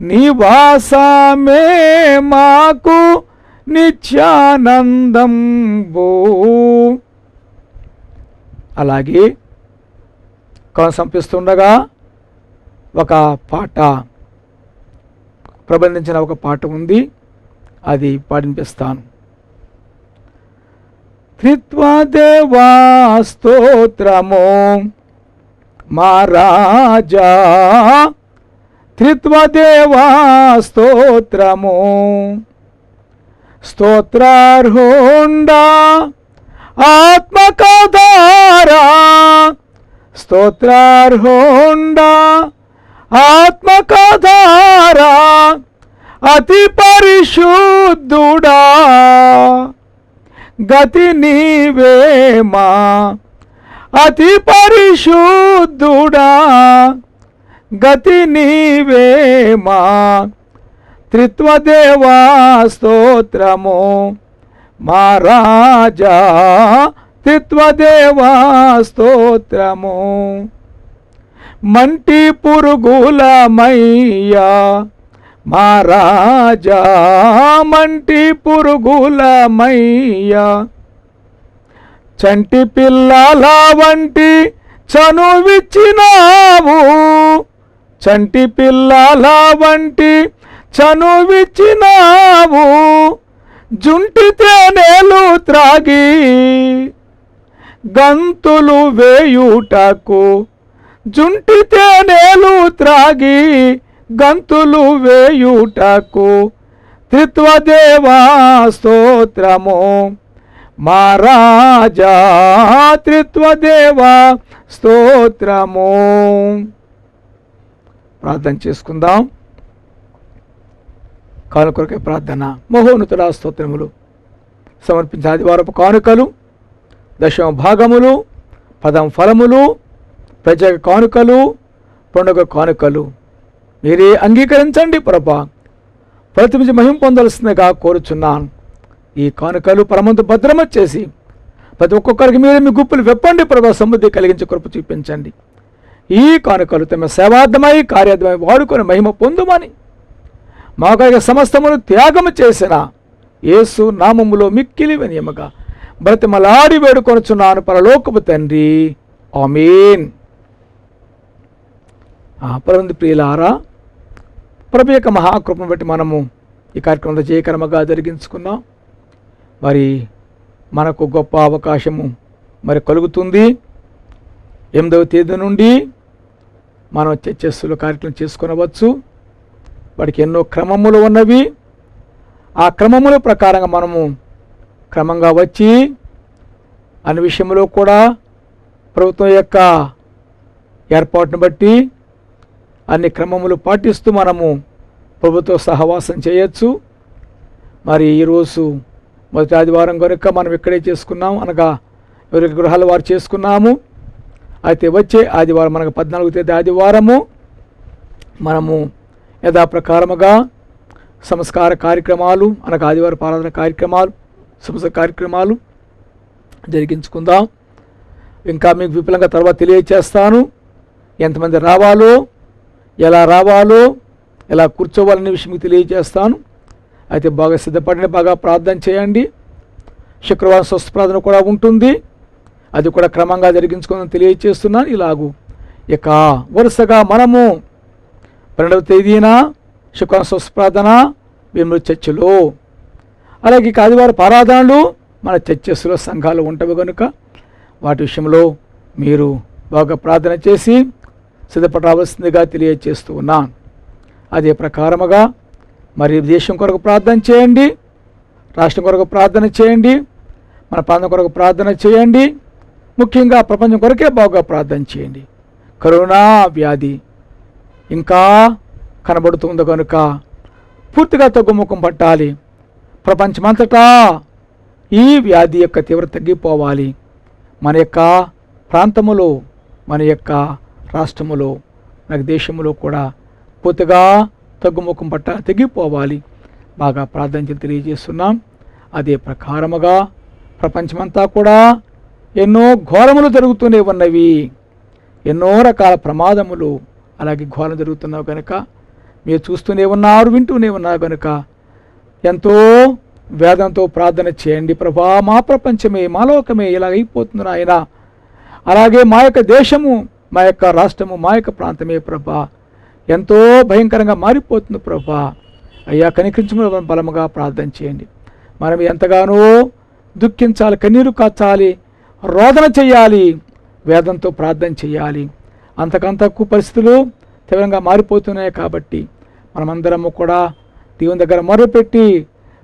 నివాసమే మాకు నిత్యానందంబు. అలాగే సంపిస్తుండగా ఒక పాట ప్రబంధించిన ఒక పాట ఉంది, అది పాడిపిస్తాను. త్రిత్వదేవా స్తోత్రము మా రాజా, త్రిత్వదేవా స్తోత్రము, స్తోత్రార్హుండా ఆత్మకధారా, స్తోత్రార్హుండా ఆత్మకధారా, అతి పరిశుద్ధుడా గతి నీవేమా, అతి పరిశుద్ధుడా గతి నీవేమా, త్రిత్వదేవా స్తోత్రము మా రాజా, త్రిత్వదేవా స్తోత్రము. మంటి పురుగులమయ్యా మా రాజా, మంటి పురుగులమయ్యా, చంటి పిల్లల వంటి చనువిచ్చినావు, చంటి పిల్లల వంటి చనువిచ్చినావు, జుంటి తేనెలు త్రాగి గంతులు వేయుటకు, జుంటి తేనెలు త్రాగి గంతులు వేయుటకు, త్రిత్వదేవా స్తోత్రము మా రాజా, త్రిత్వదేవా స్తోత్రము. ప్రార్థన చేసుకుందాం. కానుకొరకే ప్రార్థన. మహోన్నతుడా స్తోత్రములు సమర్పించే ఆదివారపు కానుకలు, దశమ భాగములు, పదం ఫలములు, ప్రజల కానుకలు, పండుగ కానుకలు మీరే అంగీకరించండి ప్రభా. ప్రతిమించి మహిమ పొందవలసిందిగా కోరుచున్నాను. ఈ కానుకలు పరమంతు భద్రమ చేసి ప్రతి ఒక్కొక్కరికి మీరే మీ గుప్పులు వెప్పండి ప్రభా. సమృద్ధి కలిగించి కృప చూపించండి. ఈ కానుకలు తమ సేవార్థమై కార్యార్థమై వాడుకొని మహిమ పొందుమని మాకు సమస్తమును త్యాగము చేసిన యేసు నామములో మిక్కిలి వినయముగా బ్రతిమలాడి వేడుకొనుచున్నాను పరలోకపు తండ్రి, ఆమేన్. పరమందు ప్రియులారా, ప్రభు యొక్క మహాకృపను బట్టి మనము ఈ కార్యక్రమంలో జయకరముగా జరిగించుకున్నాం. మరి మనకు గొప్ప అవకాశము మరి కలుగుతుంది. 8వ తేదీ నుండి మనం చర్చస్సులో కార్యక్రమం చేసుకొనవచ్చు. వాటికి ఎన్నో క్రమములు ఉన్నవి. ఆ క్రమముల ప్రకారంగా మనము క్రమంగా వచ్చి అన్ని విషయంలో కూడా ప్రభుత్వం యొక్క ఏర్పాటును బట్టి అన్ని క్రమములు పాటిస్తూ మనము ప్రభుత్వ సహవాసం చేయొచ్చు. మరి ఈరోజు మొదటి ఆదివారం కనుక మనం ఇక్కడే చేసుకున్నాం, అనగా ఎవరి గృహాల వారు చేసుకున్నాము. అయితే వచ్చే ఆదివారం మనకు 14వ తేదీ ఆదివారము మనము యథాప్రకారముగా సంస్కార కార్యక్రమాలు, అనగా ఆదివారం ఆరాధన కార్యక్రమాలు, సంస్కార కార్యక్రమాలు జరిగించుకుందాం. ఇంకా మీకు విపులంగా తర్వాత తెలియచేస్తాను. ఎంతమంది రావాలో, ఎలా రావాలో, ఎలా కూర్చోవాలనే విషయం మీకు తెలియజేస్తాను. అయితే బాగా సిద్ధపడండి, బాగా ప్రార్థన చేయండి. శుక్రవారం స్వస్థ ప్రార్థన కూడా ఉంటుంది, అది కూడా క్రమంగా జరిగించుకోవాలని తెలియజేస్తున్నాను. ఇలాగూ ఇక వరుసగా మనము 12వ తేదీన శుక్రవారం స్వస్థ ప్రార్థన భీముల చర్చిలో, అలాగే ఇక ఆదివారం ఆరాధనలు మన చర్చెస్లో సంఘాలు ఉంటాయి కనుక వాటి విషయంలో మీరు బాగా ప్రార్థన చేసి సిద్ధపడవలసిందిగా తెలియజేస్తూ ఉన్నాను. అదే ప్రకారముగా మరి దేశం కొరకు ప్రార్థన చేయండి, రాష్ట్రం కొరకు ప్రార్థన చేయండి, మన ప్రాంతం కొరకు ప్రార్థన చేయండి. ముఖ్యంగా ప్రపంచం కొరకే బాగా ప్రార్థన చేయండి. కరోనా వ్యాధి ఇంకా కనబడుతుంది కనుక పూర్తిగా తగ్గుముఖం పట్టాలి. ప్రపంచమంతటా ఈ వ్యాధి యొక్క తీవ్రత తగ్గిపోవాలి. మన యొక్క ప్రాంతములో, మన యొక్క రాష్ట్రములో, మన దేశంలో కూడా పూర్తిగా తగ్గుముఖం తగ్గిపోవాలి. బాగా ప్రార్థన తెలియజేస్తున్నాం. అదే ప్రకారముగా ప్రపంచమంతా కూడా ఎన్నో ఘోరములు జరుగుతూనే ఉన్నవి, ఎన్నో రకాల ప్రమాదములు అలాగే ఘోరం జరుగుతున్నావు కనుక మీరు చూస్తూనే ఉన్నారు, వింటూనే ఉన్నారు కనుక ఎంతో వేదంతో ప్రార్థన చేయండి. ప్రభా, మా ప్రపంచమే, మా లోకమే ఇలా అయిపోతుంది నాయన, అలాగే మా యొక్క దేశము, మా యొక్క రాష్ట్రము, మా యొక్క ప్రాంతమే ప్రభా ఎంతో భయంకరంగా మారిపోతుంది ప్రభా. అయ్యా కనికరించమని బలముగా ప్రార్థన చేయండి. మనం ఎంతగానో దుఃఖించాలి, కన్నీరు కాచాలి, రోదన చేయాలి, వేదంతో ప్రార్థన చేయాలి. అంతకంతకు పరిస్థితులు తీవ్రంగా మారిపోతున్నాయి కాబట్టి మనమందరము కూడా దేవుని దగ్గర మొరపెట్టి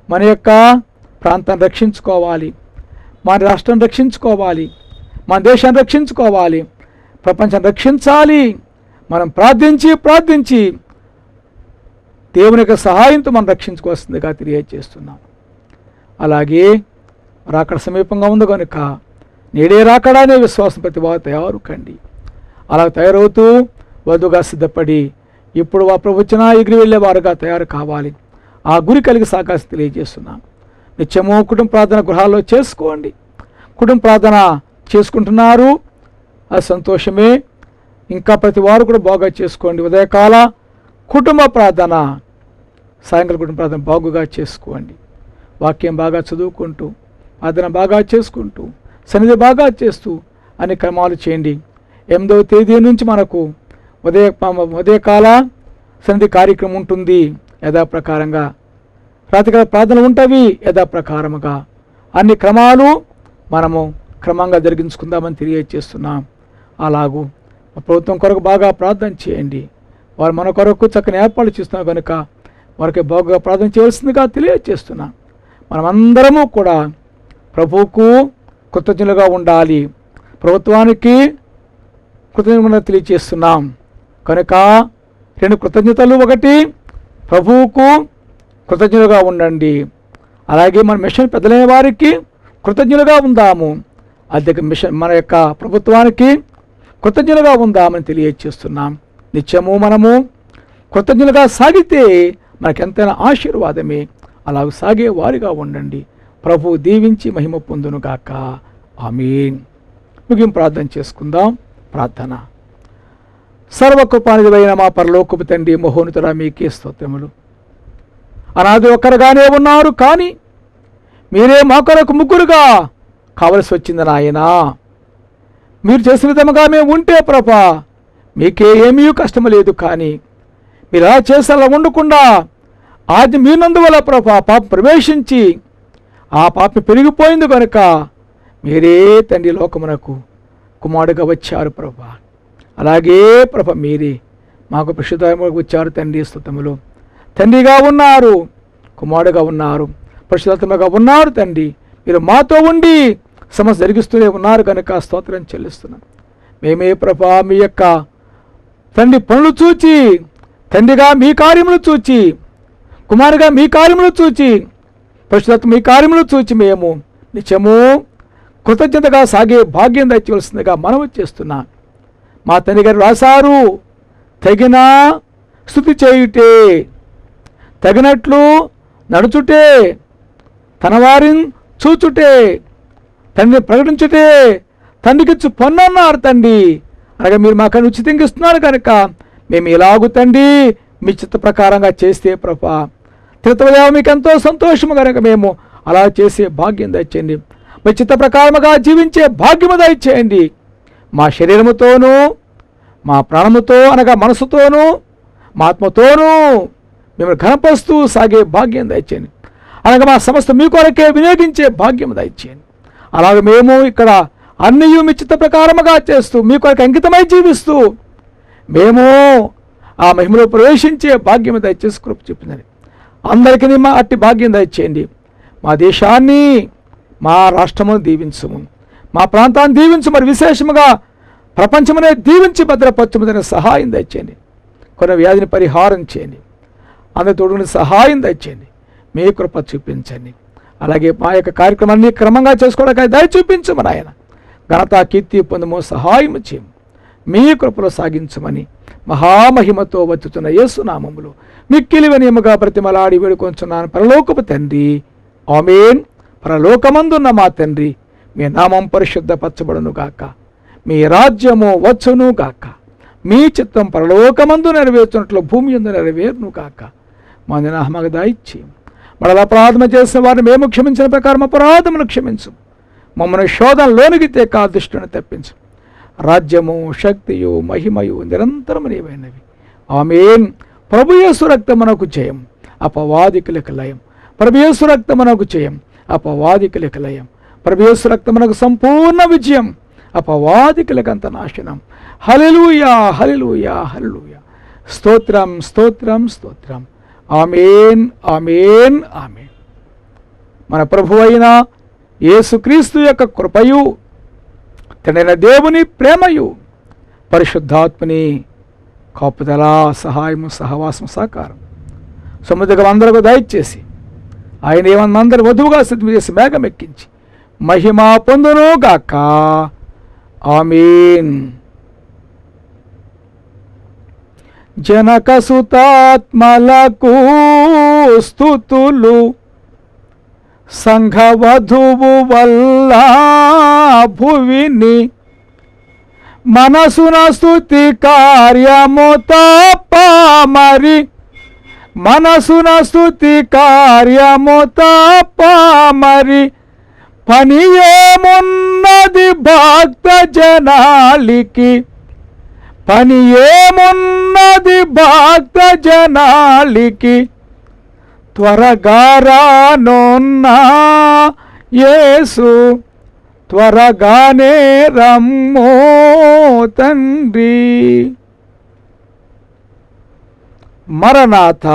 మన యొక్క ప్రాంతాన్ని రక్షించుకోవాలి, మన రాష్ట్రాన్ని రక్షించుకోవాలి, మన దేశాన్ని రక్షించుకోవాలి, ప్రపంచాన్ని రక్షించాలి. మనం ప్రార్థించి దేవుని యొక్క సహాయంతో మనం రక్షించుకోవాల్సిందిగా తెలియజేస్తున్నాం. అలాగే రాకడ సమీపంగా ఉంది కనుక నేడే రాకడా అనే విశ్వాసం ప్రతి వారు తయారు కండి. అలా తయారవుతూ వధువుగా సిద్ధపడి ఇప్పుడు ప్రభు వచ్చినా ఎగిరి వెళ్ళే వారుగా తయారు కావాలి. ఆ గురి కలిగి సాగాల్సి తెలియజేస్తున్నాం. నిత్యము కుటుంబ ప్రార్థన గృహాల్లో చేసుకోండి. కుటుంబ ప్రార్థన చేసుకుంటున్నారు, అది సంతోషమే. ఇంకా ప్రతి వారు కూడా బాగా చేసుకోండి. ఉదయకాల కుటుంబ ప్రార్థన, సాయంకాల కుటుంబ ప్రార్థన బాగుగా చేసుకోండి. వాక్యం బాగా చదువుకుంటూ, ప్రార్థన బాగా చేసుకుంటూ, సన్నిధి బాగా చేస్తూ అన్ని క్రమాలు చేయండి. 8వ తేదీ నుంచి మనకు ఉదయకాల సన్నిధి కార్యక్రమం ఉంటుంది యథాప్రకారంగా. రాత్రికాల ప్రార్థనలు ఉంటవి యథాప్రకారముగా. అన్ని క్రమాలు మనము క్రమంగా జరిగించుకుందామని తెలియజేస్తున్నాం. అలాగూ ప్రభుత్వం కొరకు బాగా ప్రార్థన చేయండి. వారు మన కొరకు చక్కని ఏర్పాట్లు చేస్తున్నారు కనుక వారికి బాగా ప్రార్థన చేయాల్సిందిగా తెలియజేస్తున్నాం. మనమందరము కూడా ప్రభువుకు కృతజ్ఞులుగా ఉండాలి, ప్రభుత్వానికి కృతజ్ఞత తెలియజేస్తున్నాం కనుక 2 కృతజ్ఞతలు. ఒకటి, ప్రభువుకు కృతజ్ఞులుగా ఉండండి. అలాగే మన మిషన్ పెద్దలైన వారికి కృతజ్ఞులుగా ఉందాము. అదే మిషన్ మన యొక్క ప్రభుత్వానికి కృతజ్ఞులుగా ఉందామని తెలియజేస్తున్నాం. నిత్యము మనము కృతజ్ఞులుగా సాగితే మనకెంతైనా ఆశీర్వాదమే. అలాగ సాగే వారిగా ఉండండి. ప్రభు దీవించి మహిమ పొందునుగాక. ఆమేన్. ముగింపు ప్రార్థన చేసుకుందాం. ప్రార్థన. సర్వకృపానిధివైన మా పరలోకపు తండ్రి, మహోన్నతుడా, మీకే స్తోత్రములు. అనాది ఒక్కరుగానే ఉన్నారు, కానీ మీరే మా కొరకు ముగ్గురుగా కావలసి వచ్చింది నాయనా. మీరు చేసిన విధముగా మేము ఉంటే ప్రభా మీకే ఏమీ కష్టము లేదు. కానీ మీరు అలా చేసి అలా ఉండకుండా ఆది మీనందువల్ల ప్రభా పాపం ప్రవేశించి ఆ పాపం పెరిగిపోయింది కనుక మీరే తండ్రి లోకమునకు కుమారుడుగా వచ్చారు ప్రభా. అలాగే ప్రభ మీరే మాకు పరిశుద్ధములకు వచ్చారు తండ్రి. స్తుతములు. తండ్రిగా ఉన్నారు, కుమారుడుగా ఉన్నారు, పరిశుద్ధాత్మగా ఉన్నారు తండ్రి. మీరు మాతో ఉండి సమస్య జరిగిస్తూనే ఉన్నారు కనుక స్తోత్రం చెల్లిస్తున్నాం. మేమే ప్రభా మీ యొక్క తండ్రి పనులు చూచి, తండ్రిగా మీ కార్యములు చూచి, కుమారుగా మీ కార్యములు చూచి, పరిశుద్ధాత్మ మీ కార్యములు చూచి మేము నిత్యము కృతజ్ఞతగా సాగే భాగ్యం దయచేయవలసిందిగా మనవి చేస్తున్నా. మా తండ్రి గారు రాశారు, తగిన స్తుతి చేయుటే, తగినట్లు నడుచుటే, తన వారిని చూచుటే, తండ్రిని ప్రకటించుటే తండ్రికిచ్చు పన్ను అన్నారు తండ్రి. అనగా మీరు మాకు ఉచితంగా ఇస్తున్నారు కనుక మేము ఇలాగు తండ్రి మీ చిత్త ప్రకారంగా చేస్తే ప్రభా తిరుతవదేవ మీకు ఎంతో సంతోషము కనుక మేము అలా చేసే భాగ్యం దయచేయండి. మీ చిత్త ప్రకారముగా జీవించే భాగ్యము దయచేయండి. మా శరీరముతోనూ, మా ప్రాణముతో అనగా మనసుతోనూ, మా ఆత్మతోనూ మిమ్మల్ని ఘనపరుస్తూ సాగే భాగ్యం దయచేయండి. అనగా మా సమస్త మీ కొరకే వినియోగించే భాగ్యం దయచేయండి. అలాగే మేము ఇక్కడ అన్నీ మీ చిత్త ప్రకారముగా చేస్తూ మీ కొరకు అంకితమై జీవిస్తూ మేము ఆ మహిమలో ప్రవేశించే భాగ్యం దయచేసి కృప చెప్పిందని అందరికీ మా అట్టి భాగ్యం దయచేయండి. మా దేశాన్ని, మా రాష్ట్రమును దీవించము, మా ప్రాంతాన్ని దీవించు, మరి విశేషముగా ప్రపంచమునే దీవించి భద్రపరచముదనే సహాయం దయచేయండి. కొన్ని వ్యాధిని పరిహారం చేయండి. అందరి తోడుని సహాయం దయచేయండి. మీ కృప చూపించండి. అలాగే మా యొక్క కార్యక్రమాన్ని క్రమంగా చేసుకోవడానికి దయ చూపించమని ఆయన ఘనత కీర్తి పొందము సహాయం చేయము. మీ కృపలో సాగించమని మహామహిమతో వచ్చుతున్న యేసునామములో మిక్కిలి వినయముగా ప్రతిమలాడి వేడుకొంచున్నాను పరలోకపు తండ్రి. ఆమేన్. పరలోకమందున్న మా తండ్రి, మీ నామం పరిశుద్ధపరచబడును గాక, మీ రాజ్యము వచ్చును గాక, మీ చిత్తం పరలోకమందు నెరవేర్చున్నట్లు భూమి యందు నెరవేరును గాక. మా దినాహమగ దయచేయము. మరలా అపరాధము చేసిన వారిని మేము క్షమించిన ప్రకారం అపరాధమును క్షమించు. మమ్మల్ని శోధనలోనికి తేక దుష్టుని తప్పించు. రాజ్యము, శక్తియు, మహిమయు నిరంతరము నీవైనవి. ఆమేన్. ప్రభు యేసు రక్తమునకు జయం, అపవాదికులకు లయం. ప్రభు యేసు రక్తమునకు జయం, అపవాదికులకు లయం. ప్రభు యేసు రక్తమునకు సంపూర్ణ విజయం, అపవాదికులకంత నాశనం. హల్లెలూయా, హల్లెలూయా, హల్లెలూయా. స్తోత్రం, స్తోత్రం, స్తోత్రం. ఆమేన్, ఆమేన్, ఆమేన్. మన ప్రభువైన యేసుక్రీస్తు యొక్క కృపయు, తండ్రైన దేవుని ప్రేమయు, పరిశుద్ధాత్మని కాపుదల, సహాయము, సహవాసం, సహకారం సముద్రం అందరకు దయచేసి ఆయన ఏమన్నందరూ వధువుగా సిద్ధం చేసి మేఘం ఎక్కించి మహిమ పొందును గాక. ఆమేన్. జనక సుతాత్మలకు స్తుతులు, సంఘ వధువు వల్ల భువిని మనసున స్తుతి కార్యము తప్ప మరి, మనసున స్తుతి కార్యము తప్ప మరి పని ఏమున్నది భక్త జనాలికి, పని ఏమున్నది భక్త జనాలికి, త్వరగా రానున్నా యేసు, త్వరగానే రమ్మో తండ్రి. మరణాత.